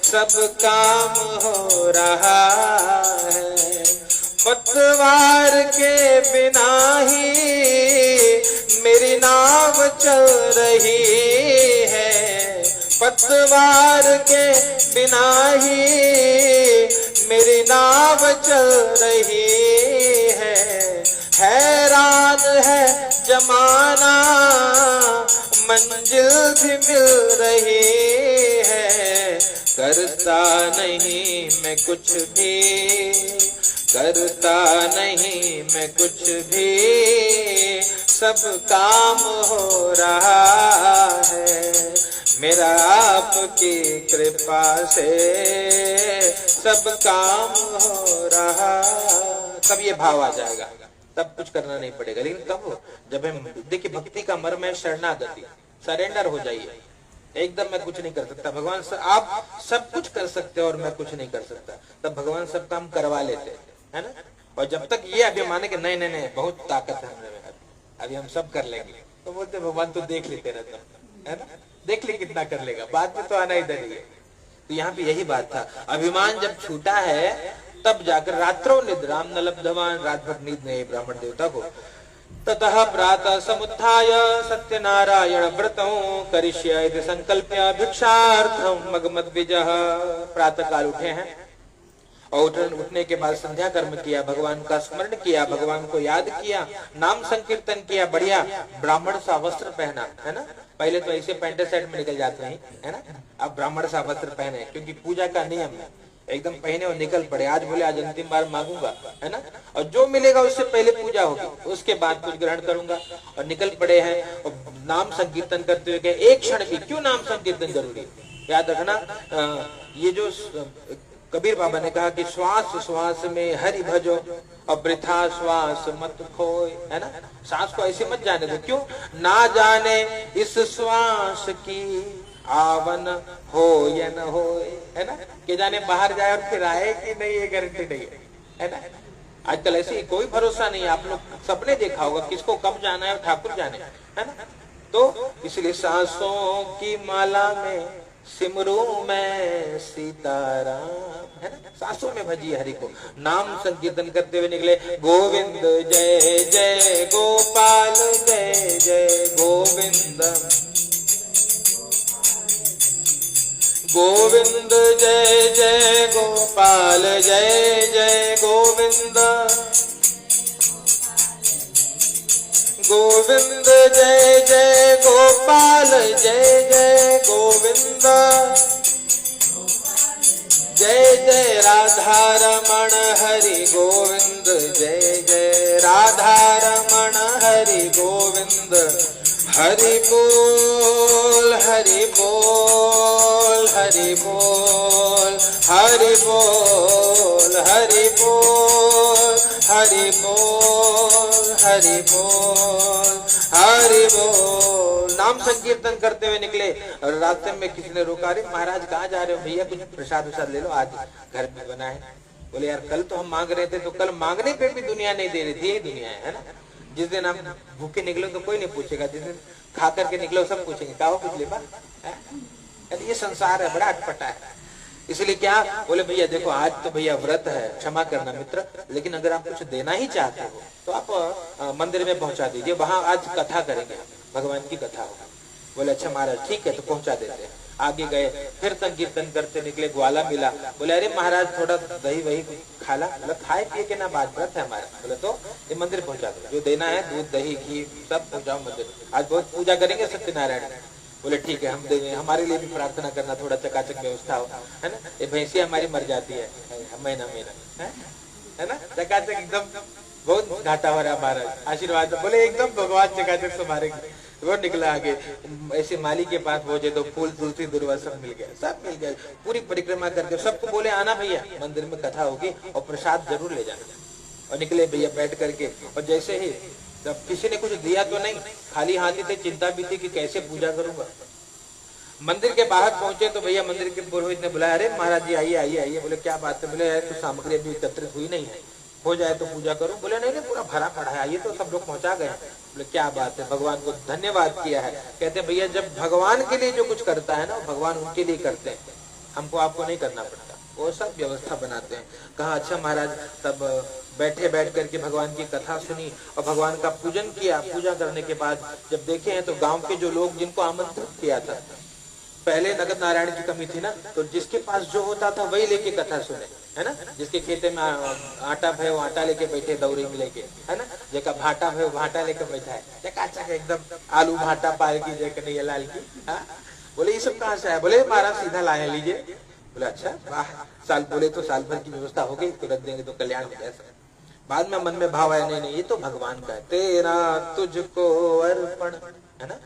सब काम हो रहा है। पतवार के बिना ही मेरी नाव चल रही है, पतवार के बिना ही मेरी नाव चल रही है। हैरान है जमाना मंजिल भी मिल रही है। करता नहीं मैं कुछ भी, करता नहीं मैं कुछ भी, सब काम हो रहा है। मेरा आपकी कृपा से सब काम हो रहा। तब ये भाव आ जाएगा, तब कुछ करना नहीं पड़ेगा। लेकिन कब? जब हम देखिए भक्ति का मर्म है शरणागति, सरेंडर हो जाइए। एकदम मैं कुछ नहीं कर सकता, भगवान आप सब कुछ कर सकते हो और मैं कुछ नहीं कर सकता, तब भगवान सब काम करवा लेते है ना। और जब तक ये अभिमान है कि नहीं नहीं नहीं बहुत ताकत है हमें, अभी हम सब कर लेंगे, तो बोलते भगवान तो देख लेते रहते है ना, देख ले कितना कर लेगा, बाद में तो आना इधर ही है। तो यहाँ पे यही बात था, अभिमान जब छूटा है तब जाकर रात्रो निद्राम न लब्धवान, रात भर नींद नहीं ब्राह्मण देवता को। ततः प्रातः समुत्थाय सत्यनारायण व्रतौ करिष्य इति संकल्प्य भिक्षार्थम मगमद्विजः। प्रातः काल उठे हैं और उठने के बाद संध्या कर्म किया, भगवान का स्मरण किया, भगवान को याद किया, नाम संकीर्तन किया, बढ़िया ब्राह्मण सा वस्त्र पहना है ना। पहले तो ऐसे पैंट शर्ट में निकल जाते हैं है ना, अब ब्राह्मण सा वस्त्र पहने क्योंकि पूजा का नियम है, एकदम पहने और निकल पड़े। आज बोले आज अंतिम बार मांगूंगा है ना, और जो मिलेगा उससे पहले पूजा होगी, उसके बाद कुछ ग्रहण करूंगा, और निकल पड़े हैं। और नाम संकीर्तन करते हुए गए, एक क्षण भी क्यों नाम संकीर्तन जरूरी, याद रखना। ये जो कबीर बाबा ने कहा कि श्वास श्वास में हरि भजो और वृथा श्वास मत खोए, है ना, सांस को ऐसे मत जाने दो। क्यों? ना जाने इस श्वास की आवन हो या न हो, है ना, कि जाने बाहर जाए और फिर आए कि नहीं, ये गारंटी नहीं है ना। आजकल ऐसे कोई भरोसा नहीं है, आप लोग सबने देखा होगा किसको कब जाना है, ठाकुर जाने है ना। तो इसलिए सांसों की माला में सिमरू मैं सीताराम, है ना, सांसों में भजिए हरि को। नाम संकीर्तन करते हुए निकले, गोविंद जय जय गोपाल जय जय गोविंद, गोविंद जय जय गोपाल जय जय गोविंद, गोविंद जय जय गोपाल जय जय गोविंद, जय जय राधा रमण हरि गोविंद, जय जय राधा रमण हरि गोविंद। हरि बोल हरि बोल हरि बोल हरि बोल हरि बोल हरि बोल हरि बोल हरि बोल। नाम संकीर्तन करते हुए निकले और रास्ते में किसी ने रोका, अरे महाराज कहाँ जा रहे हो? भैया कुछ प्रसाद वसाद ले लो, आज घर में बना है। बोले यार कल तो हम मांग रहे थे, तो कल मांगने पे भी दुनिया नहीं दे रही थी, यही दुनिया है ना। जिस दिन आप भूखे निकलो तो कोई नहीं पूछेगा, जिस दिन खा करके निकलो सब पूछेंगे क्या हो कुछ ले बा। ये संसार है, बड़ा अटपटा है। इसलिए क्या बोले भैया देखो आज तो भैया व्रत है, क्षमा करना मित्र, लेकिन अगर आप कुछ देना ही चाहते हो तो आप मंदिर में पहुंचा दीजिए, वहां आज कथा करेंगे, भगवान की कथा होगी। बोले अच्छा महाराज ठीक है, तो पहुंचा देते हैं। आगे गए, फिर तक कीर्तन करते निकले, ग्वाला मिला। बोले अरे महाराज थोड़ा दही वही खाला, मतलब खाए पिए के ना बात व्रत है हमारा। बोले तो ये मंदिर पहुंचा दो, जो देना है दूध दही घी सब पहुंचाओ मंदिर, आज बहुत पूजा करेंगे सत्यनारायण। बोले ठीक है हम देंगे, हमारे लिए भी प्रार्थना करना, थोड़ा चकाचक व्यवस्था हो, है ना। ये भैंसी हमारी मर जाती है महीना महीना, है ना, चकाचक एकदम बहुत घाटा हो रहा है महाराज, आशीर्वाद। बोले एकदम भगवान चकाचक से मारेंगे। वो निकला आगे, ऐसे माली के पास पहुंचे तो फूल तुलसी दुर्वा सब मिल गया, सब मिल गया। पूरी परिक्रमा करके सबको बोले आना भैया मंदिर में कथा होगी और प्रसाद जरूर ले जाना। और निकले भैया बैठ करके, और जैसे ही जब किसी ने कुछ दिया तो नहीं, खाली हाथी थे, चिंता भी थी कि कैसे पूजा करूंगा। मंदिर के बाहर पहुंचे तो भैया मंदिर के पुरोहित ने बुलाया, अरे महाराज जी आइए आइए आइए। बोले क्या बात है? बोले यार तो सामग्री अभी एकत्रित हुई नहीं है, हो जाए तो पूजा करूं। बोले नहीं नहीं पूरा भरा पड़ा है, आइए तो सब लोग पहुंचा गए। बोले क्या बात है, भगवान को धन्यवाद किया है। कहते हैं भैया जब भगवान के लिए जो कुछ करता है ना, भगवान उनके लिए करते हैं, हमको आपको नहीं करना पड़ता, वो सब व्यवस्था बनाते हैं। कहा अच्छा महाराज, तब बैठ करके भगवान की कथा सुनी और भगवान का पूजन किया। पूजा करने के बाद जब देखे हैं तो गांव के जो लोग जिनको आमंत्रित किया था, पहले नगद नारायण की कमी थी ना, तो जिसके पास जो होता था वही लेके कथा सुने, है ना। जिसके खेते में आटा भय वो आटा लेके बैठे दौरी में लेके, है ना। जेका भाटा भय वो भाटा लेके बैठा है, चकाचक एकदम आलू भाटा पाल की जय कन्हैया लाल की। बोले ये सब कहाँ से है? बोले महाराज सीधा लाया लीजिए। बोले अच्छा वाह, साल बोले तो साल भर की व्यवस्था हो गई, तो रख देंगे तो कल्याण हो जाएगा। बाद में मन में भाव आया, नहीं नहीं ये तो भगवान का है, तेरा तुझको अर्पण, है ना,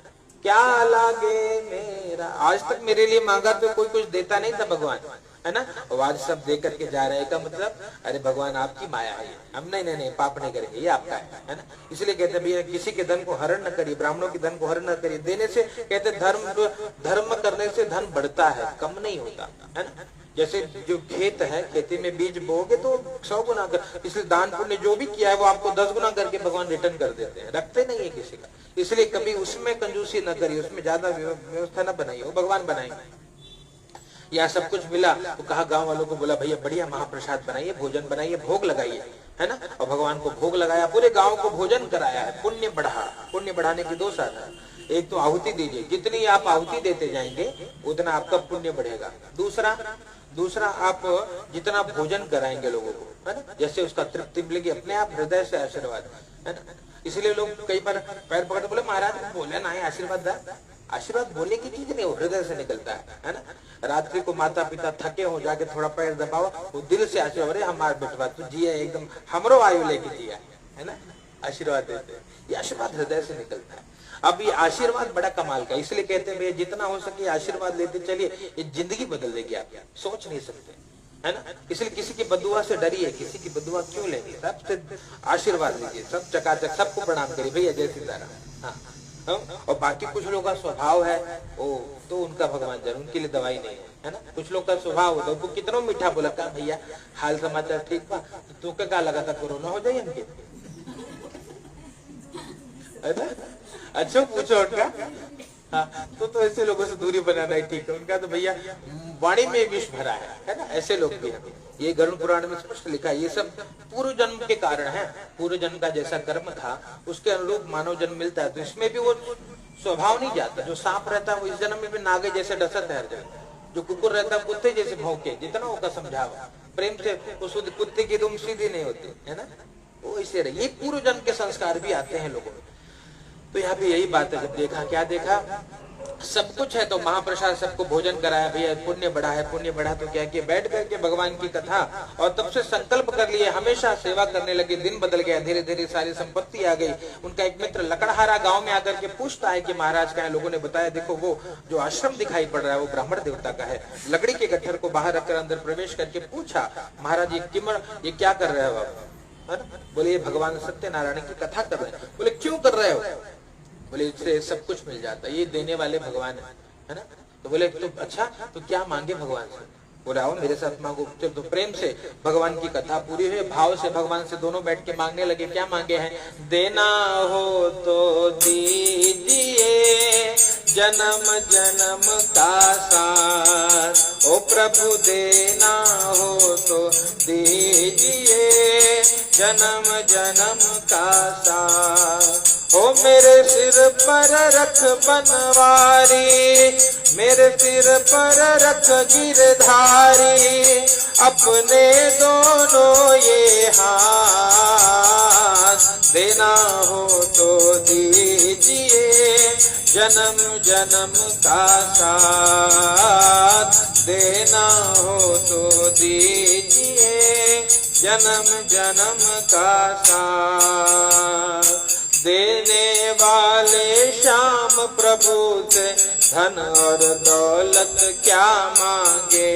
क्या लागे मेरा। आज तक मेरे लिए मांगा तो कोई कुछ देता नहीं था भगवान, है ना, और आज सब दे करके जा रहे हैं का मतलब अरे भगवान आपकी माया है, हम नहीं नहीं नहीं पाप नहीं करेंगे, ये आपका है ना। इसलिए कहते भैया किसी के धन को हरण न करिए, ब्राह्मणों के धन को हरण न करिए। देने से कहते धर्म करने से धन बढ़ता है, कम नहीं होता, है ना। जैसे जो खेत है, खेती में बीज बोओगे तो 100 गुना कर, इसलिए दान पुण्य जो भी किया है वो आपको 10 गुना करके भगवान रिटर्न कर देते हैं, रखते नहीं है किसी का। इसलिए कभी उसमें कंजूसी न करिए, उसमें ज्यादा व्यवस्था न बनाइए, वो भगवान बनाएंगे। यहाँ सब कुछ मिला तो कहा गांव वालों को, बोला भैया बढ़िया महाप्रसाद बनाइए, भोजन बनाइए, भोग लगाइए, है ना। और भगवान को भोग लगाया, पूरे गांव को भोजन कराया है। पुण्य बढ़ा, पुण्य बढ़ाने के 2 साधन, एक तो आहुति दीजिए, जितनी आप आहुति देते जाएंगे उतना आपका पुण्य बढ़ेगा। दूसरा आप जितना भोजन कराएंगे लोगों को, है ना, जैसे उसका तृप्ति मिलेगी, अपने आप हृदय से आशीर्वाद, है ना। इसलिए लोग कई बार पैर पकड़ बोले महाराज बोले ना आशीर्वाद दा, आशीर्वाद बोलने की चीज नहीं, वो हृदय से निकलता है ना। रात्रि को माता पिता थके हो जाके थोड़ा पैर दबाओ, वो दिल से आशीर्वाद, अरे हमारा बेटवा तू जिया एकदम हमरो आयु लेके जिया, है ना, आशीर्वाद देते हैं। ये आशीर्वाद हृदय से निकलता है। अब ये आशीर्वाद बड़ा कमाल का, इसलिए कहते हैं भैया जितना हो सके आशीर्वाद लेते चलिए, ये जिंदगी बदल देगी आपकी, सोच नहीं सकते, है ना। इसलिए किसी की बदुआ से डरिए, किसी की बदुआ क्यों लेंगे, सबसे आशीर्वाद लीजिए, सब चकाचक सबको प्रणाम करिए भैया जय सीताराम। हाँ और बाकी कुछ लोगों का स्वभाव है वो तो उनका भगवान जरूर, उनके लिए दवाई नहीं है ना। कुछ लोग का स्वभाव होता है, वो कितना मीठा बोला का भैया हाल समाचार ठीक बा, तो क्या लगा था कोरोना हो जाए इनके, है ना। अच्छा पूछो उनका, हाँ तो ऐसे लोगों से दूरी बनाना ही ठीक है। उनका तो भैया वाणी में विष भरा है ना, ऐसे लोग भी हैं। ये गरुड़ पुराण में स्पष्ट लिखा है, ये सब पूर्व जन्म के कारण है। पूर्व जन्म का जैसा कर्म था उसके अनुरूप मानव जन्म मिलता है, तो इसमें भी वो स्वभाव नहीं जाता। जो सांप रहता है वो इस जन्म में भी नागे जैसे डसत है हर जन्म, जो कुकुर रहता है कुत्ते जैसे भौंके, जितना होगा समझावा प्रेम से, उस कुत्ते की दुम सीधी नहीं होती, है ना, वो इसे रहे। ये पूर्व जन्म के संस्कार भी आते हैं लोगों में। तो यहाँ भी यही बात है, जब देखा क्या देखा, सब कुछ है तो महाप्रसाद सबको भोजन कराया, भैया पुण्य बढ़ा है, पुण्य बढ़ा तो क्या किया, बैठ करके भगवान की कथा, और तब से संकल्प कर लिए हमेशा सेवा करने लगे। दिन बदल गया, धीरे धीरे सारी संपत्ति आ गई। उनका एक मित्र लकड़हारा गांव में आकर के पूछता है कि महाराज का है। लोगों ने बताया देखो वो जो आश्रम दिखाई पड़ रहा है वो ब्राह्मण देवता का है। लकड़ी के गट्ठर को बाहर रखकर अंदर प्रवेश करके पूछा, महाराज ये क्या कर रहे हो आप, है ना। बोले ये भगवान सत्यनारायण की कथा कर रहे हैं। बोले क्यों कर रहे हो, बोले इससे सब कुछ मिल जाता है, ये देने वाले भगवान है ना। तो बोले तो अच्छा तो क्या मांगे भगवान से, बोले आओ मेरे साथ मांगो। तो प्रेम से भगवान की कथा पूरी हुई, भाव से भगवान से दोनों बैठ के मांगने लगे। क्या मांगे हैं? देना हो तो दीजिए जन्म जन्म का साथ, ओ प्रभु देना हो तो दीजिए जन्म जन्म का साथ। ओ मेरे सिर पर रख बनवारी, मेरे सिर पर रख गिरधारी, अपने दोनों ये हाथ, देना हो तो दीजिए जन्म जन्म का साथ, देना हो तो दीजिए जन्म जन्म का साथ। देने वाले श्याम प्रभु से धन और दौलत क्या मांगे,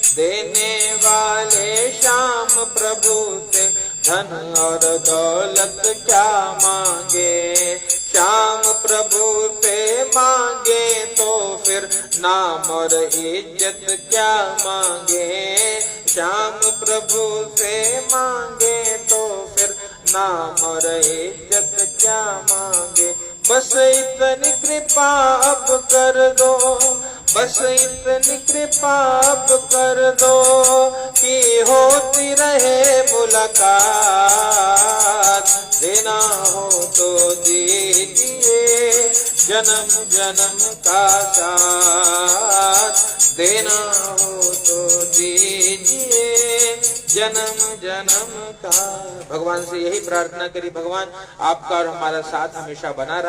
देने वाले श्याम प्रभु से धन और दौलत क्या मांगे, श्याम प्रभु से मांगे तो फिर नाम और इज्जत क्या मांगे, श्याम प्रभु से मांगे तो फिर नाम और इज्जत क्या मांगे। बस इतनी कृपा अब कर दो, बस इतनी कृपा अब कर दो कि होती रहे मुलाकात, देना हो तो दीजिए जन्म जन्म का साथ, देना हो तो दीजिए जन्म जन्म का। भगवान से यही प्रार्थना करी, भगवान आपका और हमारा साथ हमेशा बना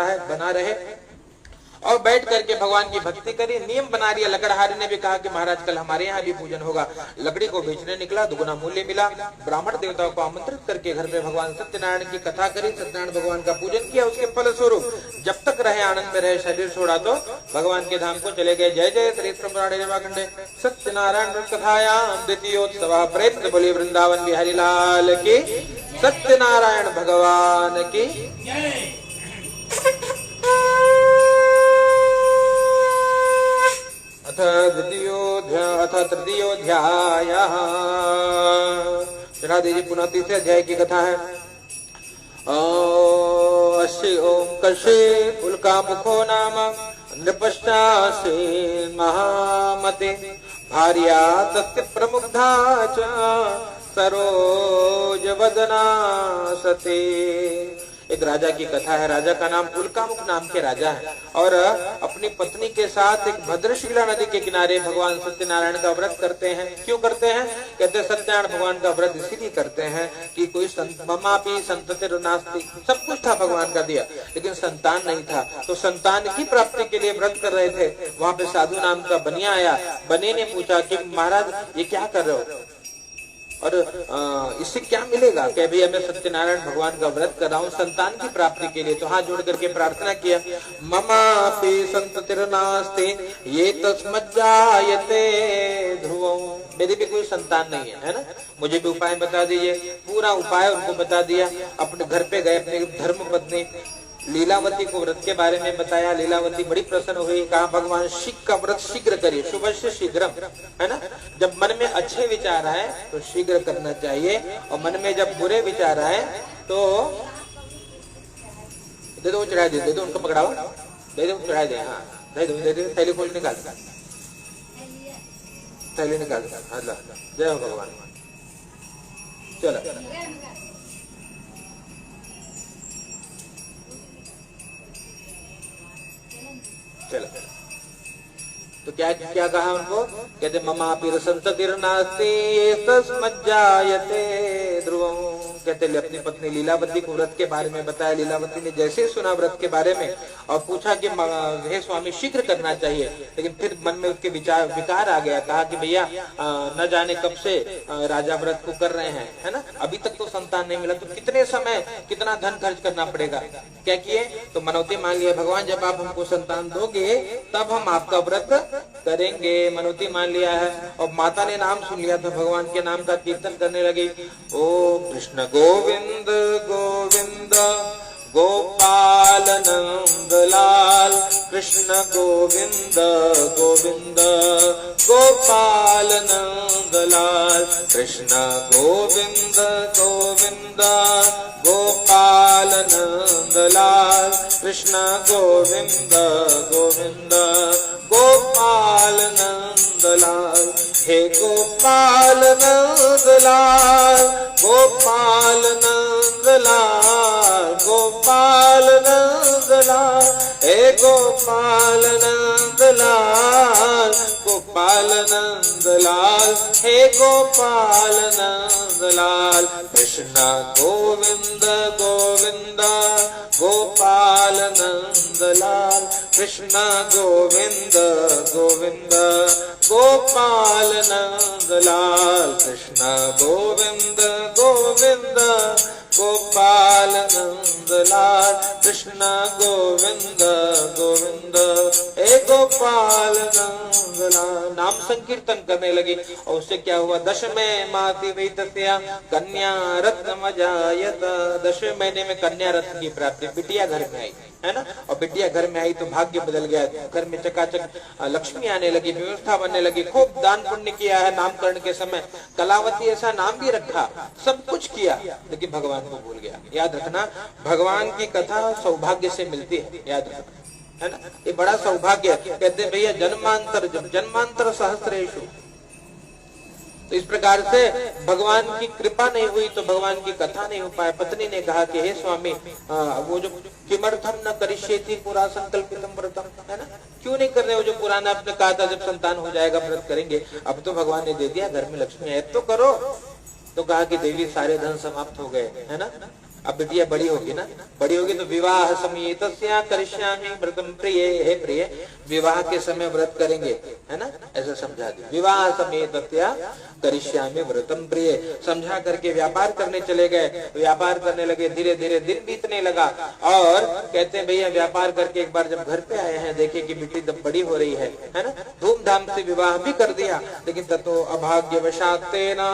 रहे। और बैठ करके भगवान की भक्ति करी। नियम बना रही है। लकड़हारी ने भी कहा कि महाराज कल हमारे यहाँ भी पूजन होगा। लकड़ी को बेचने निकला, दुगुना मूल्य मिला। ब्राह्मण देवताओं को आमंत्रित करके घर में भगवान सत्यनारायण की कथा करी, सत्यनारायण भगवान का पूजन किया। उसके फल स्वरूप जब तक रहे आनंद में रहे, शरीर छोड़ा तो भगवान के धाम को चले गए। जय जय श्री पुराणे सत्यनारायण कथायाम द्वितीयोत्सव प्रेत बोली वृंदावन बिहारी लाल की, सत्यनारायण भगवान की। अथ तृतीयोऽध्यायः। चढ़ा दीजिए पुनः तीसरे अध्याय की कथा है। ओम कश्यप उल्कामुखो नाम नृपश्चासे महामते, भार्या तस्य प्रमुग्धा च सरोजवदना सते। एक राजा की कथा है। राजा का नाम उल्कामुख नाम के राजा है और अपनी पत्नी के साथ एक भद्रशिला नदी के किनारे भगवान सत्यनारायण का व्रत करते हैं। क्यों करते हैं? कहते हैं सत्यनारायण भगवान का व्रत इसीलिए करते हैं कि कोई ममापि संततिर् नास्ति, सब कुछ था भगवान का दिया, लेकिन संतान नहीं था। तो संतान की प्राप्ति के लिए व्रत कर रहे थे। वहां पे साधु नाम का बनिया आया। बने ने पूछा कि महाराज ये क्या कर रहे हो और इससे क्या मिलेगा? कह भैया मैं सत्यनारायण भगवान का व्रत कर रहा हूँ संतान की प्राप्ति के लिए। तो हाथ जोड़ करके प्रार्थना किया, ममापि संततिर्नास्ति ये तस्मज्जायते ध्रुवम्। मेरी भी कोई संतान नहीं है ना, मुझे भी उपाय बता दीजिए। पूरा उपाय उनको बता दिया। अपने घर पे गए, अपने धर्म पत्नी लीलावती को व्रत के बारे में बताया। लीलावती बड़ी प्रसन्न हुई। कहा भगवान शीघ्र का व्रत शीघ्र करिए, शुभ से शीघ्रम, है ना। जब मन में अच्छे विचार आए तो शीघ्र करना चाहिए, और मन में जब बुरे विचार आए तो दे दो, चढ़ा दे दो, उनको पकड़ाओ, दे दो, चढ़ा दे। हाँ दे दो, दे दो। थैली खोल निकाल, थैली निकाल। जय हो भगवान। चलो चलो। तो क्या क्या कहा उनको? कहते ममापि संततिर्नास्ति तस्मज्जायते ध्रुवम्। कहते अपनी पत्नी लीलावती को व्रत के बारे में बताया। लीलावती ने जैसे सुना व्रत के बारे में और पूछा कि हे स्वामी शीघ्र करना चाहिए, लेकिन फिर मन में उसके विकार आ गया। कहा कि भैया न जाने कब से राजा व्रत को कर रहे हैं, है ना, अभी तक तो संतान नहीं मिला, तो कितने समय कितना धन खर्च करना पड़ेगा। क्या किए? तो मनौती मान लिया, भगवान जब आप हमको संतान दोगे तब हम आपका व्रत करेंगे। मनौती मान लिया है। और माता ने नाम सुन लिया तो भगवान के नाम का कीर्तन करने लगी। ओ कृष्ण गोविंद गोविंद गोपाल नंदलाल, कृष्ण गोविंद गोविंद गोपाल नंदलाल कृष्ण गोविंद गोविंद गोपाल नंदलाल कृष्ण गोविंद गोविंद गोपाल नंदलाल हे गोपाल नंदलाल गोपाल नंदलाल गोपाल नंदलाल हे गोपाल नंदलाल गोपाल नंदलाल हे गोपाल नंदलाल कृष्ण गोविंद गोविंद गोपाल नंदलाल कृष्ण गोविंद गोविंद गोपाल नंदलाल कृष्ण गोविंद गोविंद गोपाल नंदलाल कृष्ण गोविंद गोविंद हे गोपाल नंदलाल। नाम संकीर्तन करने लगी और उससे क्या हुआ, दशमें माति वैतस्या कन्या रत्न मजायत। 10वें महीने में कन्या रत्न की प्राप्ति, बिटिया घर में आई, है ना। और बिटिया घर में आई तो भाग्य बदल गया, घर में चकाचक लक्ष्मी आने लगी, व्यवस्था बनने लगी, खूब दान पुण्य किया है। नामकरण के समय कलावती ऐसा नाम भी रखा, सब कुछ किया, लेकिन भगवान को भूल गया। याद रखना, भगवान की कथा सौभाग्य से मिलती है, याद रखना, है ना। ये बड़ा सौभाग्य। कहते हैं भैया जन्मांतर सहस्रेषु। तो इस प्रकार से भगवान की कृपा नहीं हुई तो भगवान की कथा नहीं हो पाए। पत्नी ने कहा कि हे स्वामी, वो जो किमर्थम न करिष्येति पुरा संकल्पितम व्रतम, है ना, क्यों नहीं कर रहे हो जो पुराना आपने कहा था जब संतान हो जाएगा व्रत करेंगे। अब तो भगवान ने दे दिया, घर में लक्ष्मी है तो करो। तो कहा कि देवी सारे धन समाप्त हो गए, है ना। अब बिटिया बड़ी होगी ना, बड़ी होगी तो विवाह समेतस्या करिष्यामि व्रतम प्रिय, हे प्रिय विवाह के समय व्रत करेंगे, है ना, ऐसा समझा दिया। विवाह समेतस्या करिष्यामि व्रतम प्रिय समझा करके व्यापार करने चले गए। व्यापार करने लगे, धीरे धीरे दिन बीतने लगा। और कहते हैं भैया व्यापार करके एक बार जब घर पे आए हैं, देखे कि बेटी तब बड़ी हो रही है ना, धूमधाम से विवाह भी कर दिया। लेकिन ततो अभाग्यवशात् तेना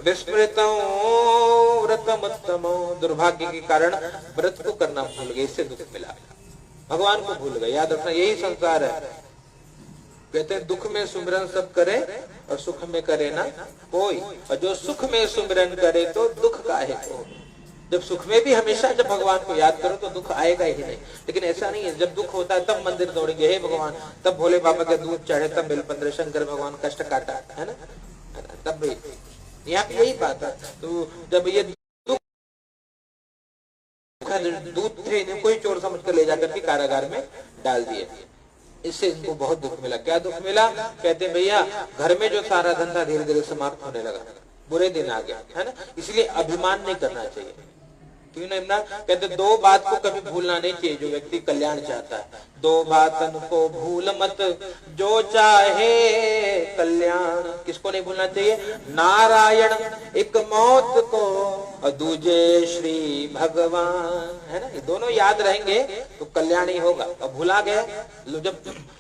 विस्मृतो व्रतमुत्तमो, दुर्भाग्य के कारण व्रत को करना भूल गए, इससे दुख मिला, भगवान को भूल गए। याद रखना, यही संसार है। कहते हैं दुख में सुमिरन सब करे और सुख में करे ना कोई, और जो सुख में सुमिरन करे तो दुख काहे को। जब सुख में भी हमेशा जब भगवान को याद करो तो दुख आएगा ही नहीं। लेकिन ऐसा नहीं है, जब दुख होता है तब मंदिर दौड़ेंगे, हे भगवान, तब भोले बाबा के दूध चढ़े, तब बेलपत्र शंकर भगवान कष्ट काटा, है ना, तब भी यहाँ पे यही बात है। तो जब ये दूध थे, इन्हें कोई चोर समझ कर ले जाकर के कारागार में डाल दिए, इससे इनको बहुत दुख मिला। क्या दुख मिला, कहते हैं भैया घर में जो सारा धंधा धीरे धीरे समाप्त होने लगा, बुरे दिन आ गए, है ना। इसलिए अभिमान नहीं करना चाहिए, क्यों नहीं ना। कहते दो बात को कभी भूलना नहीं चाहिए जो व्यक्ति कल्याण चाहता है। दो बातन को भूल मत जो चाहे कल्याण। किसको नहीं भूलना चाहिए, नारायण एक मौत को और दूजे श्री भगवान, है ना। ये दोनों याद रहेंगे तो कल्याण ही होगा। और भूला गया जब,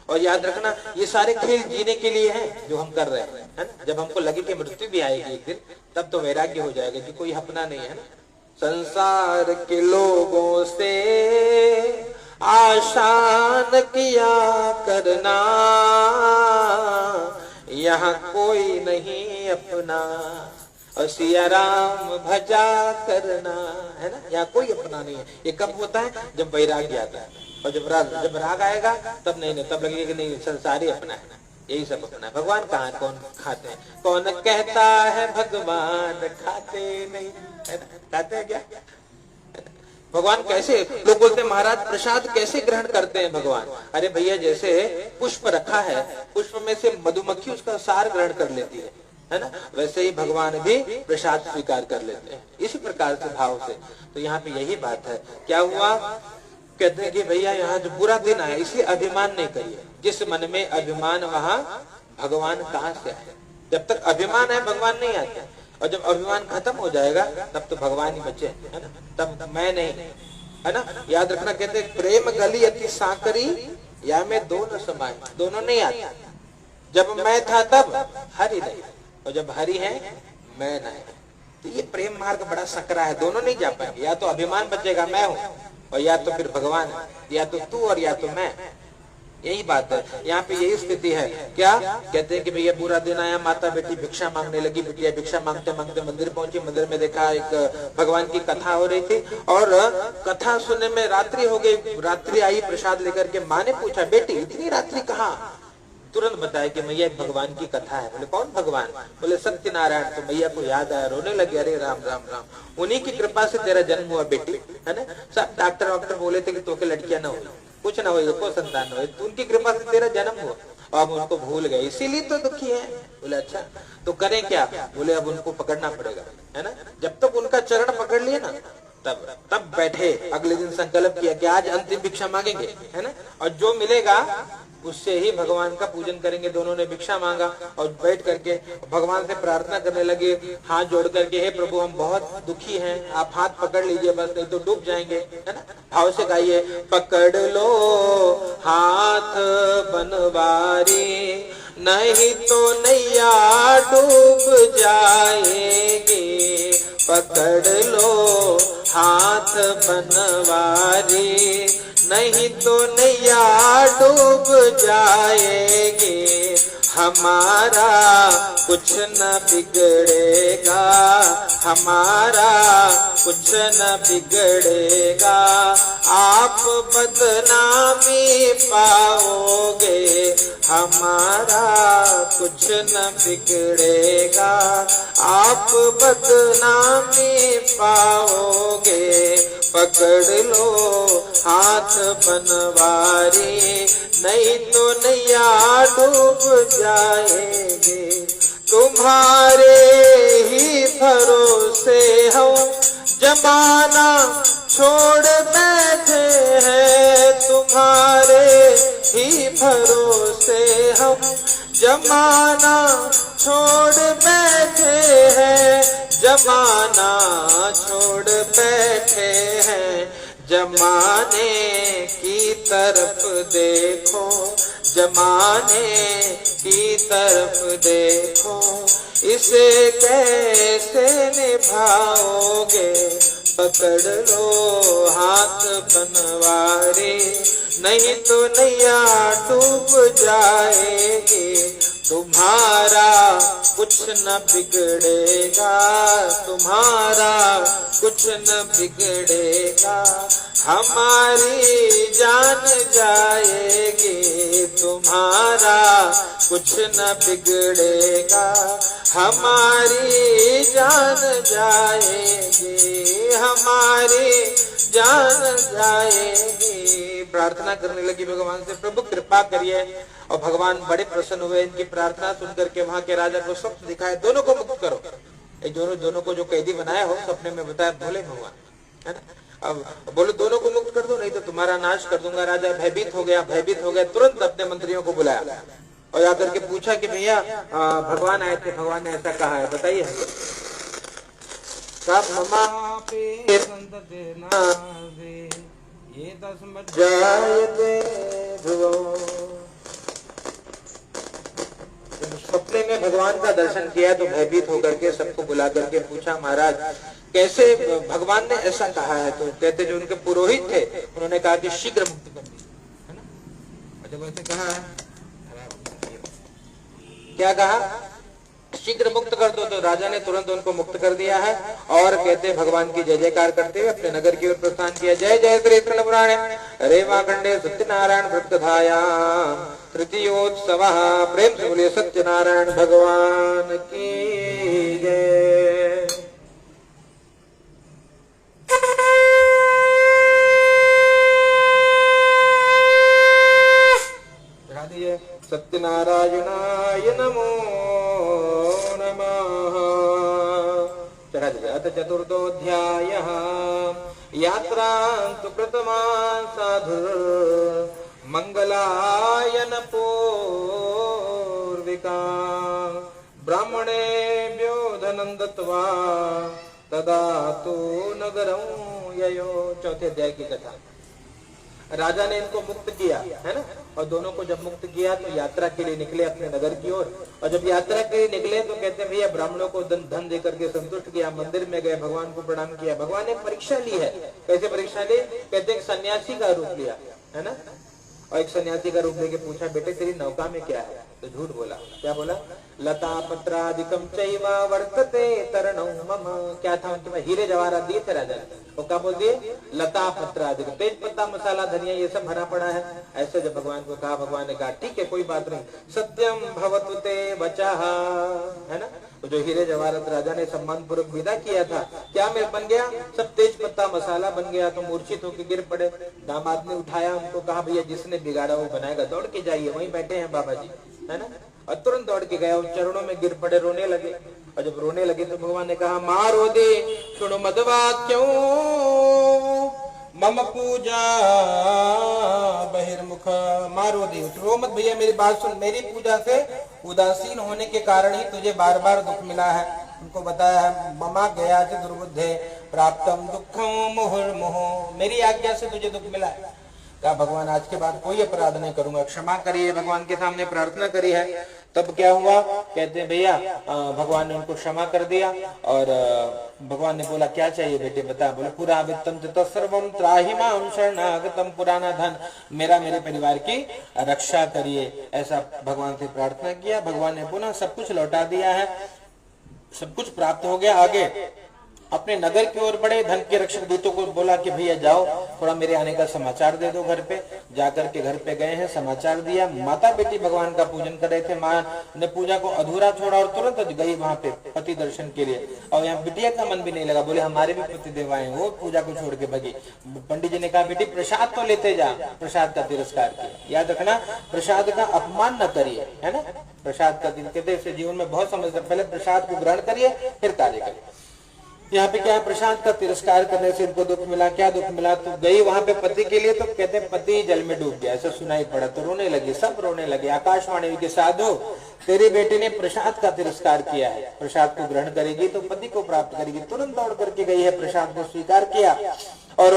और याद रखना ये सारे खेल जीने के लिए हैं जो हम कर रहे हैं, है ना। जब हमको लगे कि मृत्यु भी आएगी एक दिन, तब तो वैराग्य हो जाएगा कि कोई अपना नहीं है ना। संसार के लोगों से आसान किया करना, यहाँ कोई नहीं अपना, और सिया राम भजा करना, है ना। यहाँ कोई अपना नहीं है। ये कब होता है, जब वैराग्य आता है। और जब राग आएगा तब नहीं, तब लगेगा कि नहीं संसार ही अपना है, यही सब अपना है। भगवान कहाँ कौन खाते हैं, कौन कहता है भगवान खाते नहीं, है ना, खाते हैं क्या। भगवान कैसे, लोग बोलते हैं महाराज प्रसाद कैसे ग्रहण करते हैं भगवान। अरे भैया जैसे पुष्प रखा है, पुष्प में से मधुमक्खी उसका सार ग्रहण कर लेती है ना, वैसे ही भगवान भी प्रसाद स्वीकार कर लेते हैं, इसी प्रकार से भाव से। तो यहाँ पे यही बात है। क्या हुआ, कहते हैं कि भैया यहाँ जो बुरा दिन आया इसलिए अभिमान नहीं करिए। जिस मन में अभिमान वहां भगवान कहाँ से आए। जब तक अभिमान है भगवान नहीं आते, और जब अभिमान खत्म हो जाएगा तब तो भगवान ही बचे, है ना। तब मैं नहीं, है ना। याद रखना, कहते प्रेम गली अति सांकरी या मैं दोनों समाये, दोनों नहीं आते। जब मैं था तब हरि नहीं, और जब हरि है मैं नहीं। तो ये प्रेम मार्ग बड़ा सकरा है, दोनों नहीं जा पाएंगे। या तो अभिमान बचेगा मैं हूँ, और या तो फिर भगवान, या तो तू और या तो मैं। यही बात है, यहाँ पे यही स्थिति है। क्या कहते हैं कि भैया पूरा दिन आया, माता बेटी भिक्षा मांगने लगी, बिटिया भिक्षा मांगते मांगते मंदिर पहुंची। मंदिर में देखा एक भगवान की कथा हो रही थी और कथा सुनने में रात्रि हो गई। रात्रि आई प्रसाद लेकर के, माँ ने पूछा बेटी इतनी रात्रि कहाँ? तुरंत बताया कि मैया भगवान की कथा है। बोले कौन भगवान? बोले सत्यनारायण। तो मैया को याद आया, रोने लगे, अरे राम राम राम, उन्हीं की कृपा से तेरा जन्म हुआ बेटी, है ना। सब डॉक्टर वॉक्टर बोले थे कि तो के लड़कियां ना हो, कुछ ना हो, को संतान हो, तो उनकी कृपा से तेरा जन्म हुआ। अब उनको भूल गए, इसीलिए तो दुखी है। बोले अच्छा तो करें क्या? बोले अब उनको पकड़ना पड़ेगा, है ना। जब तक उनका चरण पकड़ लिए ना तब बैठे। अगले दिन संकल्प किया कि आज अंतिम भिक्षा मांगेंगे, है ना, और जो मिलेगा उससे ही भगवान का पूजन करेंगे। दोनों ने भिक्षा मांगा और बैठ करके भगवान से प्रार्थना करने लगे, हाथ जोड़ करके, हे प्रभु हम बहुत दुखी हैं, आप हाथ पकड़ लीजिए बस, नहीं तो डूब जाएंगे, है ना। भाव से गाइए, पकड़ लो हाथ बनवारी, नहीं तो नैया डूब जाएगी। पकड़ लो हाथ बनवारी, नहीं तो नैया डूब जाएगी। हमारा कुछ न बिगड़ेगा, हमारा कुछ न बिगड़ेगा, आप बदनामी पाओगे। हमारा कुछ न बिगड़ेगा, आप बदनामी पाओगे। पकड़ लो हाथ बनवारी, नहीं तो नैया डूब जाएंगे। तुम्हारे ही भरोसे हम जमाना छोड़ बैठे हैं, तुम्हारे ही भरोसे हम जमाना छोड़ बैठे हैं, जमाना छोड़ बैठे हैं। जमाने की तरफ देखो, जमाने की तरफ देखो, इसे कैसे निभाओगे। पकड़ लो हाथ बनवारी, नहीं तो नैया डूब जाएगी। तुम्हारा कुछ न बिगड़ेगा, तुम्हारा कुछ न बिगड़ेगा, हमारी जान जाएगी। तुम्हारा कुछ न बिगड़ेगा, हमारी जान जाएगी, हमारी जान जाएगी। प्रार्थना करने लगी भगवान से, प्रभु कृपा करिए। और भगवान बड़े प्रसन्न हुए, इनकी प्रार्थना सुनकर के वहां के राजा को स्वप्न दिखाए, दोनों को मुक्त करो। ये दोनों को जो कैदी बनाया हो सपने में बताया, भोले भगवान, है ना। अब बोलो दोनों को मुक्त कर दो, नहीं तो तुम्हारा नाश कर दूंगा। राजा भयभीत हो गया, तुरंत अपने मंत्रियों को बुलाया और आकर के पूछा कि भैया भगवान आए थे, भगवान ने ऐसा कहा है, बताइए। सपने में भगवान का दर्शन किया तो भयभीत होकर के सबको बुला करके पूछा, महाराज कैसे भगवान ने ऐसा कहा है? तो कहते जो उनके पुरोहित थे उन्होंने कहा कि शीघ्र मुक्त कर दिया, है ना। और जब ऐसे कहा है, क्या कहा? शीघ्र मुक्त कर दो। तो राजा ने तुरंत उनको मुक्त कर दिया है और कहते भगवान की जय जयकार करते हुए अपने नगर की ओर प्रस्थान किया। जय जय श्री कृष्ण पुराणे रेवाखंडे सत्यनारायण व्रतकथायां तृतीयोत्सव। प्रेम से बोलिए सत्यनारायण भगवान की जय। सत्यनारायणाय नमो नमः। चतुर्थोऽध्यायः। यात्रां तु प्रथमा साधु मंगलायन पूर्विका ब्राह्मणेभ्यो धनं दत्त्वा तदा तु नगरं ययो। चौथे अध्याय की कथा। राजा ने इनको मुक्त किया, है ना, और दोनों को जब मुक्त किया तो यात्रा के लिए निकले अपने नगर की ओर। और जब यात्रा के लिए निकले तो कहते भैया ब्राह्मणों को धन देकर के संतुष्ट किया, मंदिर में गए, भगवान को प्रणाम किया। भगवान ने परीक्षा ली है। कैसे परीक्षा ली? कहते सन्यासी का रूप लिया, है ना। और एक सन्यासी का रूप लेके पूछा, बेटे तेरी नौका में क्या है? तो झूठ बोला। क्या बोला? लता पत्रादिकम चैवा वर्तते तरणौ मम। क्या था उनके पास? हीरे जवाहरात दिए थे राजा ने। वो क्या बोल दिए? लता पत्रादिकम, तेज पत्ता मसाला धनिया ये सब भरा पड़ा है। ऐसे जब भगवान को कहा, भगवान ने कहा ठीक है कोई बात नहीं, सत्यम भवतु ते वचः, है ना। तो जो हीरे जवाहरात राजा ने सम्मान पूर्वक विदा किया था, क्या में बन गया? सब तेज पत्ता मसाला बन गया। तो मूर्छित होकर गिर पड़े। दामाद ने उठाया उनको, कहा भैया जिसने बिगाड़ा वो बनाएगा, दौड़ के जाइए, वहीं बैठे हैं बाबा जी, है ना। और तुरंत दौड़ के गया, उन चरणों में गिर पड़े, रोने लगे। और जब रोने लगे तो भगवान ने कहा, मारो दे सुनो मदवाक्यों मम पूजा बहिर्मुख। मारो दे, रो मत भैया, मेरी बात सुन। मेरी पूजा से उदासीन होने के कारण ही तुझे बार बार दुख मिला है। उनको बताया है, ममा गया च दुर्बुद्धे प्राप्तम दुखम मुहुर्मुहुः, मेरी आज्ञा से तुझे दुख मिला है। कहा भगवान आज के बाद कोई अपराध नहीं करूंगा, क्षमा करिए। भगवान के सामने प्रार्थना करी है। तब क्या हुआ? कहते हैं भैया भगवान ने उनको क्षमा कर दिया। और भगवान ने बोला क्या चाहिए बेटे बता। बोले पूरा वित्तम तत्सर्वम त्राहि मां शरणागतम, पुराना धन मेरा मेरे परिवार की रक्षा करिए, ऐसा भगवान से प्रार्थना किया। भगवान ने पुनः सब कुछ लौटा दिया है, सब कुछ प्राप्त हो गया। आगे अपने नगर की ओर बढ़े। धन के रक्षक दूतों को बोला कि भैया जाओ थोड़ा मेरे आने का समाचार दे दो घर पे। जाकर के घर पे गए हैं, समाचार दिया। माता बेटी भगवान का पूजन कर रहे थे। माँ ने पूजा को अधूरा छोड़ा और तुरंत गई वहां पे पति दर्शन के लिए। और यहाँ बिटिया का मन भी नहीं लगा, बोले हमारे भी पति देव आए, वो पूजा को छोड़ के भगी। पंडित जी ने कहा बेटी प्रसाद तो लेते जा। प्रसाद का तिरस्कार किया। याद रखना प्रसाद का अपमान न करिए, है ना। प्रसाद का कहते जीवन में बहुत समझते, पहले प्रसाद को ग्रहण करिए फिर कार्य करिए। यहाँ पे क्या है? प्रसाद का तिरस्कार करने से इनको दुख मिला। क्या दुख मिला? तो गई वहां पे पति के लिए, तो कहते हैं पति जल में डूब गया, ऐसा सुनाई पड़ा। तो रोने लगे, सब रोने लगे। आकाशवाणी के साधु तेरी बेटी ने प्रसाद का तिरस्कार किया है, प्रसाद को ग्रहण करेगी तो पति को प्राप्त करेगी। तुरंत दौड़ करके गई है, प्रसाद को स्वीकार किया और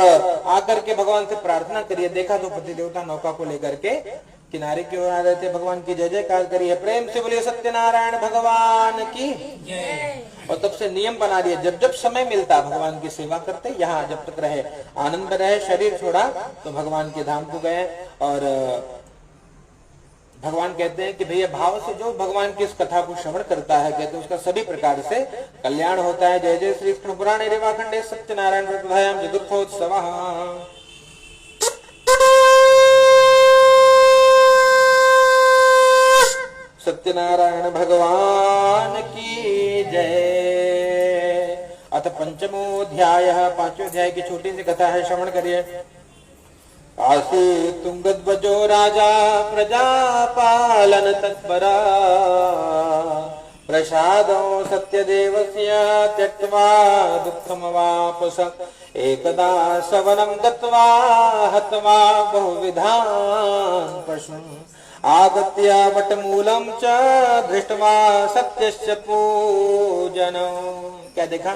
आकर के भगवान से प्रार्थना करिए। देखा तो पति देवता नौका को लेकर के किनारे की ओर आ रहे थे। भगवान की जय जयकार करिए, प्रेम से बोलिए सत्यनारायण भगवान की जय। और तब से नियम बना दिया, जब जब समय मिलता भगवान की सेवा करते, यहाँ जब तक रहे आनंद रहे। शरीर छोड़ा तो भगवान के धाम को गए। और भगवान कहते हैं कि भैया भाव से जो भगवान की इस कथा को श्रवण करता है, कहते हैं उसका सभी प्रकार से कल्याण होता है। जय जय श्री कृष्ण पुराणे रेवाखंडे सत्यनारायण व्रतधायाम चतुर्थोत्सवः। सत्यनारायण भगवान की जय। अथ पंचमोऽध्यायः, पांचवें अध्याय की छोटी सी कथा है, श्रवण करिए। आसीत् तुंगध्वजो राजा प्रजापालन तत्परा, प्रसादो सत्यदेवस्य त्यक्त्वा दुःखमवापस, एकदा सवनं गत्वा हत्वा बहुविधान् पशून्, आगत्य वटमूलं च दृष्ट्वा सत्यस्य पूजनम्। क्या देखा?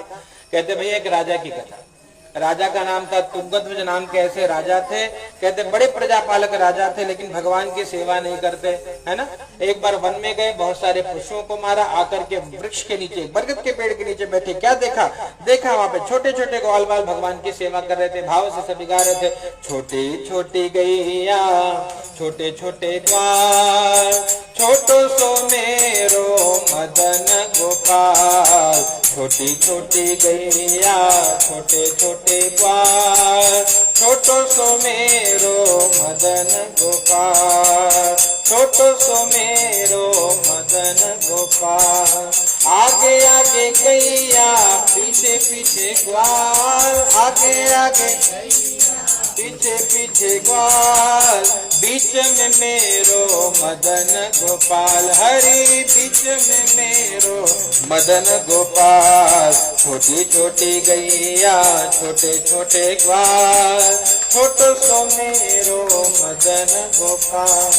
कहते भैया एक राजा की कथा। राजा का नाम था तुंगध्वज, नाम के ऐसे राजा थे। कहते बड़े प्रजापालक राजा थे, लेकिन भगवान की सेवा नहीं करते, है ना। एक बार वन में गए, बहुत सारे पशुओं को मारा, आकर के वृक्ष के नीचे, बरगद के पेड़ के नीचे बैठे। क्या देखा? देखा वहां पे छोटे छोटे ग्वाल बाल भगवान की सेवा कर रहे थे, भाव से सभी गा रहे थे। छोटी छोटी गैया छोटे छोटे ग्वाल, छोटो सो मेरो मदन गोपाल, छोटी छोटी गैया छोटे छोटे ग्वाल, छोटो सो मेरो मदन गोपाल, छोटो सो मेरो मदन गोपाल। आगे आगे गैया पीछे पीछे ग्वाल, आगे आगे पीछे पीछे ग्वाल, बीच में मेरो मदन गोपाल, हरि बीच में मेरो मदन गोपाल। छोटी छोटी गैया छोटे छोटे ग्वाल, छोटो सो मेरो मदन गोपाल।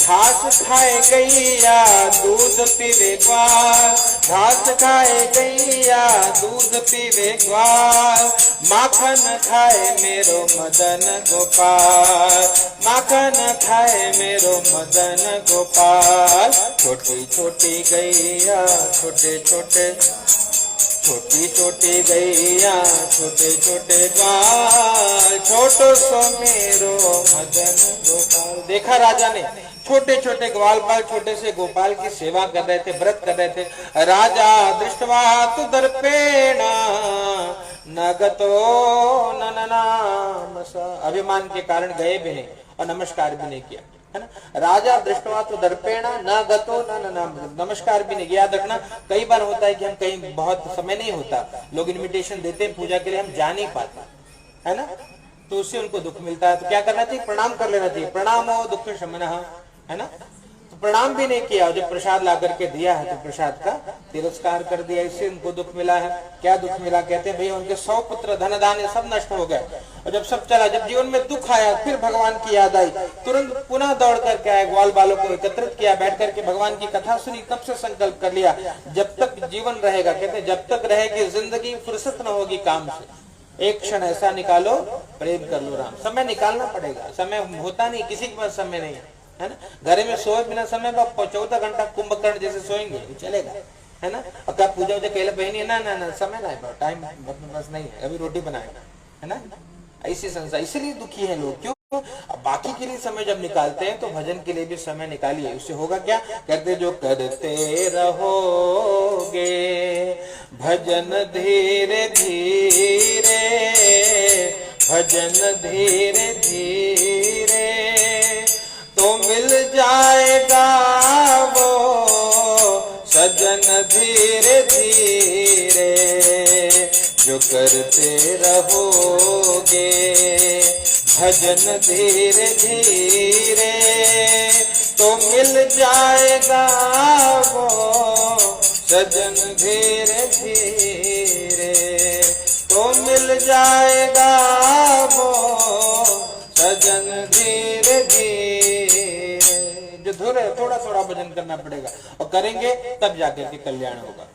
घास खाए गैया दूध पीवे ग्वाल, घास खाए गैया दूध पीवे ग्वाल, माखन खाए मेरो मदन गोपाल, माखन खाए मेरो मदन गोपाल। छोटी छोटी गैया छोटे छोटे छोटी छोटी गैया छोटे छोटे ग्वाल, छोटो सो मेरो मदन गोपाल। देखा राजा ने छोटे छोटे ग्वाल बाल छोटे से गोपाल की सेवा कर रहे थे, व्रत कर रहे थे। राजा दृष्टवा तु दर्पेणा नगतो नननामसा, अभिमान के कारण गए भी नहीं और नमस्कार भी नहीं किया, है ना। राजा दृष्टवा तो दर्पेणा न गतो न नमस्कार भी नहीं किया। याद रखना, कई बार होता है कि हम कहीं बहुत समय नहीं होता, लोग इनविटेशन देते हैं पूजा के लिए, हम जा नहीं पाते, है ना, तो उससे उनको दुख मिलता है। तो क्या करना चाहिए? प्रणाम कर लेना चाहिए। प्रणामो दुख शमनः, है ना। तो प्रणाम भी नहीं किया, जब प्रसाद ला करके दिया है तो प्रसाद का तिरस्कार कर दिया, इससे उनको दुख मिला है। क्या दुख मिला? कहते हैं भैया उनके 100 पुत्र धन धान्य सब नष्ट हो गए। और जब सब चला, जब जीवन में दुख आया, फिर भगवान की याद आई, तुरंत पुनः दौड़ करके आए, ग्वाल बालों को एकत्रित किया, बैठ करके भगवान की कथा सुनी। तब से संकल्प कर लिया, जब तक जीवन रहेगा, कहते हैं जब तक रहेगी जिंदगी, फुर्सत न होगी काम से, एक क्षण ऐसा निकालो प्रेम कर लो राम। समय निकालना पड़ेगा, समय होता नहीं, किसी के पास समय नहीं है ना। घर में सोए बिना समय पर 14 घंटा कुंभकर्ण जैसे सोएंगे चलेगा, है ना। और क्या पूजा वूजा कहले बहनी, ना ना ना समय ना, टाइम अपने पास नहीं है, अभी रोटी बनाएगा, है ना। ऐसी संसार, इसलिए दुखी है लोग। क्यों? बाकी के लिए समय जब निकालते हैं तो भजन के लिए भी समय निकालिए। उससे होगा क्या? कहते जो करते रहोगे भजन धीरे धीरे, भजन धीरे धीरे, तो मिल जाएगा वो सजन धीरे धीरे। जो करते रहोगे भजन धीरे धीरे, तो मिल जाएगा वो सजन धीरे धीरे, तो मिल जाएगा वो सजन धीरे धीरे। जो थोड़ा थोड़ा भजन करना पड़ेगा, और करेंगे तब जाकर के कल्याण होगा।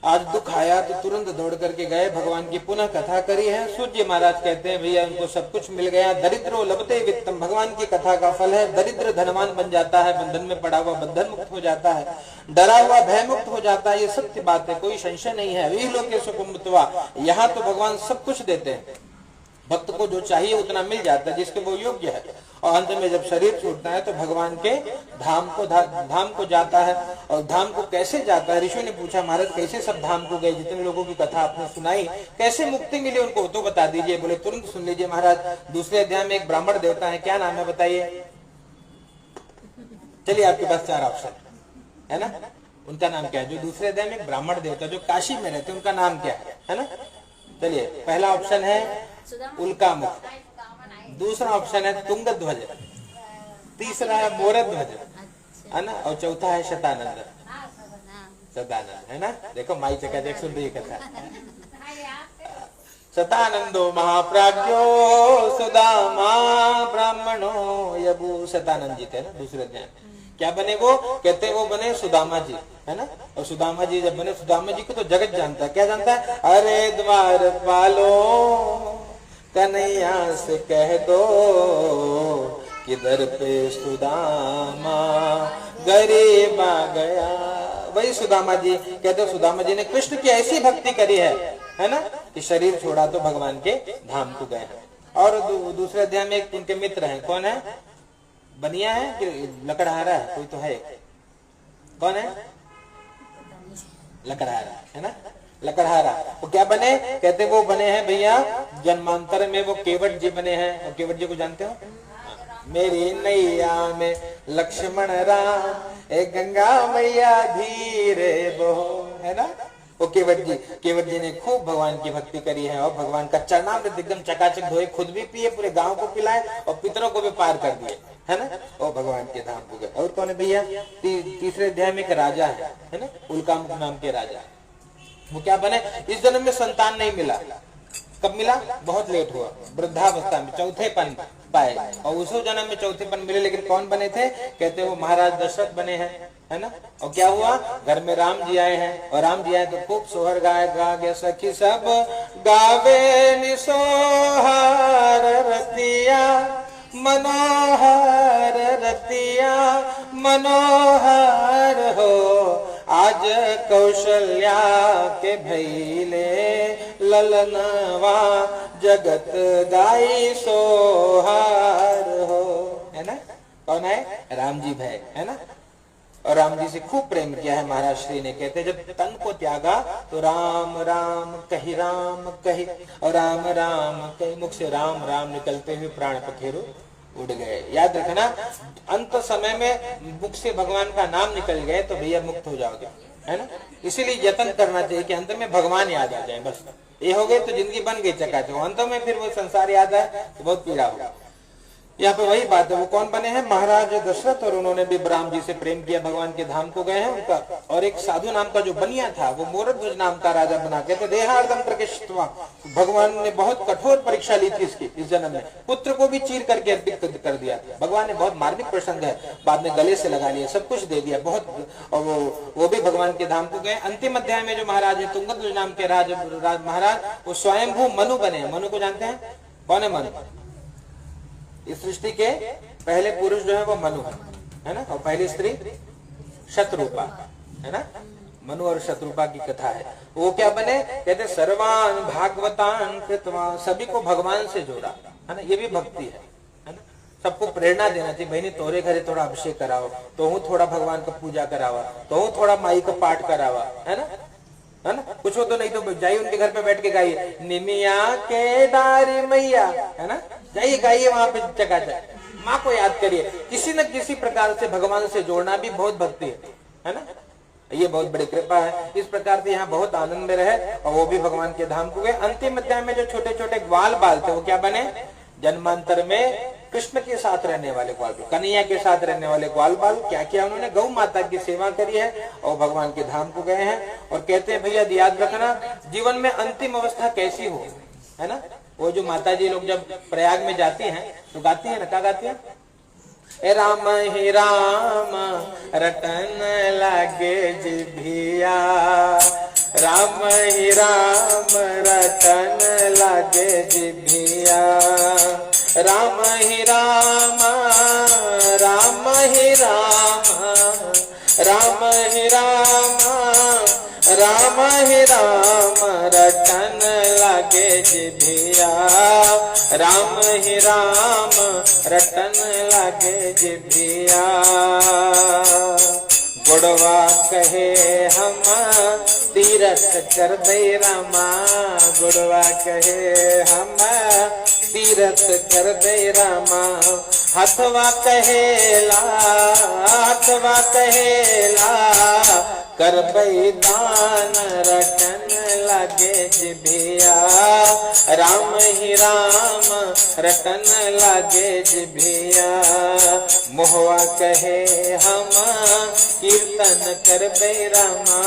आज दुख आया तो तुरंत दौड़ करके गए, भगवान की पुनः कथा करी है। सूर्य महाराज कहते हैं भैया उनको सब कुछ मिल गया। दरिद्रो लभते वित्तम, भगवान की कथा का फल है। दरिद्र धनवान बन जाता है, बंधन में पड़ा हुआ बंधन मुक्त हो जाता है, डरा हुआ भय मुक्त हो जाता है। ये सत्य बात है, कोई संशय नहीं है। वी लोके सुकुम्भत्वा, यहाँ तो भगवान सब कुछ देते हैं, भक्त को जो चाहिए उतना मिल जाता है जिसके वो योग्य है। और अंत में जब शरीर छूटता है तो भगवान के धाम को जाता है। और धाम को कैसे जाता है? ऋषि ने पूछा महाराज कैसे सब धाम को गए? जितने लोगों की कथा आपने सुनाई, कैसे मुक्ति मिली उनको तो बता दीजिए। बोले तुरंत सुन लीजिए महाराज, दूसरे अध्याय में एक ब्राह्मण देवता है, क्या नाम है बताइए? चलिए आपके पास 4 ऑप्शन है ना, उनका नाम क्या है? जो दूसरे अध्याय में एक ब्राह्मण देवता जो काशी में रहते उनका नाम क्या है ना। चलिए पहला ऑप्शन है उल्कामुख, दूसरा ऑप्शन है तुंगध्वज, तीसरा है मोरध्वज, है ना, और चौथा है शतानंद। शतानंद है ना, देखो माई चका देख सुन रही कथा। शतानंदो महाप्राज्ञो सुदामा ब्राह्मणो यबु। शतानंद जी थे ना दूसरे अध्याय। क्या बने वो? कहते वो बने सुदामा जी, है ना। और सुदामा जी जब बने, सुदामा जी को तो जगत जानता है। क्या जानता है? अरे द्वार पालो कन्हैया से कह दो किधर पे सुदामा गरीब आ गया। वही सुदामा जी। कहते सुदामा जी ने कृष्ण की ऐसी भक्ति करी है ना, कि शरीर छोड़ा तो भगवान के धाम को गए। और दूसरे अध्याय में एक उनके मित्र हैं, कौन है? बनिया है कि लकड़हारा है? कोई तो है, कौन है? लकड़हारा है ना, लकड़हारा। वो क्या बने? कहते वो बने हैं भैया जन्मांतर में वो केवट जी बने हैं। और केवट जी को जानते हो? मेरी नैया में लक्ष्मण राम, एक गंगा मैया धीरे बहो, है ना। वो केवट जी ने खूब भगवान की भक्ति करी है और भगवान का चरणामृत एकदम चकाचक धोए, खुद भी पिए, पूरे गांव को पिलाए और पितरों को भी पार कर दिए, है ना। और भगवान के धाम को गए। और कौन है भैया? तीसरे अध्याय में एक राजा है ना, उल्कामुख नाम के राजा। वो क्या बने? इस जन्म में संतान नहीं मिला। कब मिला? बहुत लेट हुआ, वृद्धावस्था में चौथेपन पाए। और उसी जन्म में चौथेपन मिले। लेकिन कौन बने थे? कहते वो महाराज दशरथ बने हैं, है ना। और क्या हुआ? घर में राम जी आए हैं, और राम जी आए तो खूब सोहर गा गया सखी सब गावे निसोहर रतिया, मनोहर रतिया मनोहर हो, आज कौशल्या के भैले ललनवा जगत गाई सोहार हो। है ना, कौन है? राम जी भय, है ना। और राम जी से खूब प्रेम किया है महाराज श्री ने। कहते जब तन को त्यागा तो राम राम कही और राम राम कही, मुख से राम राम निकलते हुए प्राण पखेरु उड़ गए। याद रखना, अंत समय में मुख से भगवान का नाम निकल गए तो भैया मुक्त हो जाओगे, है ना। इसीलिए यत्न करना चाहिए कि अंत में भगवान याद आ जाए, बस ये हो गए तो जिंदगी बन गई चकाचौंध। अंत में फिर वो संसार याद आए तो बहुत पीड़ा होगा। यहाँ पे वही बात है, वो कौन बने हैं? महाराज दशरथ। और उन्होंने भी राम जी से प्रेम किया, भगवान के धाम को गए हैं उनका। और एक साधु नाम का जो बनिया था, वो मोरध्वज नाम का राजा बना। कहते देहार्दम प्रकृष्टवा, भगवान ने बहुत कठोर परीक्षा ली थी इसकी, इस जन्म में पुत्र को भी चीर करके अर्पित कर दिया। भगवान ने बहुत मार्मिक प्रसंग है, बाद में गले से लगा लिया, सब कुछ दे दिया बहुत। और वो भी भगवान के धाम को गए। अंतिम अध्याय में जो महाराज है तुंगध्वज नाम के महाराज, वो स्वयंभू मनु बने। मनु को जानते हैं? कौन है मनु? इस सृष्टि के पहले पुरुष जो है वो मनु है ना। और पहली स्त्री शत्रुपा, है ना। मनु और शत्रुपा की कथा है। वो क्या बने? कहते सर्वान भागवतान कृत्वा, सभी को भगवान से जोड़ा, है ना। ये भी भक्ति है ना। सबको प्रेरणा देना चाहिए, बहनी तोरे घरे थोड़ा अभिषेक कराओ, तो हूँ थोड़ा भगवान का पूजा करावा, तो हूँ थोड़ा माई का पाठ करावा, है ना, है ना। कुछ हो तो नहीं तो जाइए उनके घर पे बैठ के गाइए, निमिया के डारी मैया, है ना। जाइए गाइए वहां पे चकाचक, माँ को याद करिए। किसी न किसी प्रकार से भगवान से जोड़ना भी बहुत भक्ति है ना। ये बहुत बड़ी कृपा है। इस प्रकार से यहाँ बहुत आनंद में रहे और वो भी भगवान के धाम को गए। अंतिम अध्याय में जो छोटे छोटे ग्वाल बाल थे वो क्या बने? जन्मांतर में कृष्ण के साथ रहने वाले ग्वाल बाल, कन्हैया के साथ रहने वाले ग्वाल बाल। क्या किया उन्होंने? गौ माता की सेवा करी है और भगवान के धाम को गए हैं। और कहते हैं भैया याद रखना, जीवन में अंतिम अवस्था कैसी हो, है ना। वो जो माता जी लोग जब प्रयाग में जाती हैं तो गाती है ना, क्या गाती है? ए राम ही राम रटन लागे जिभिया, राम ही राम रटन लागे जिभिया, राम ही राम राम ही राम राम ही राम राम ही राम रटन लागे जिभिया, राम ही राम रटन लागे जिभिया। गुड़वा कहे हम तीरथ कर दे रामा, गुड़वा कहे हम तीरथ कर दे रामा, हथवा कहेला कर दान रटन लगे जिभिया, राम ही राम रटन लगे जिभिया। मोहवा कहे हम कीर्तन कर रामा,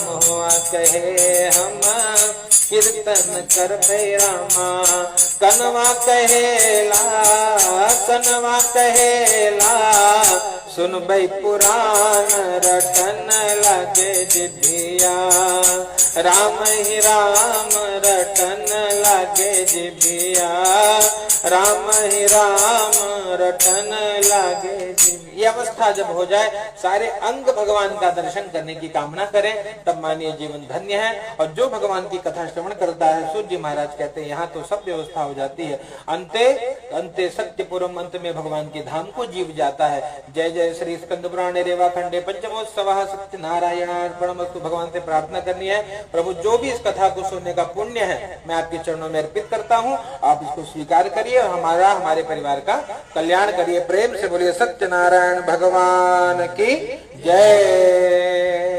मोहवा कहे हम कीर्तन कर रामा। कनवा कहेला सुन बई पुराण रटन लगे जिभिया, राम ही राम रटन लगे जिभिया, राम ही राम रटन लगे जिभिया। ये अवस्था जब हो जाए, सारे अंग भगवान का दर्शन करने की कामना करें, तब मानिए जीवन धन्य है। और जो भगवान की कथा श्रवण करता है, सूर्य महाराज कहते हैं यहाँ तो सब व्यवस्था हो जाती है। अंते सत्यपुरम, अंत में भगवान के धाम को जीव जाता है। जय जय श्री स्कंद पुराण रेवा खंडे पंचमोत्सव सत्यनारायणार्पणमस्तु। भगवान से प्रार्थना करनी है, प्रभु जो भी इस कथा को सुनने का पुण्य है मैं आपके चरणों में अर्पित करता हूँ, आप इसको स्वीकार करिए और हमारे परिवार का कल्याण करिए। प्रेम से बोलिए सत्यनारायण भगवान की जय।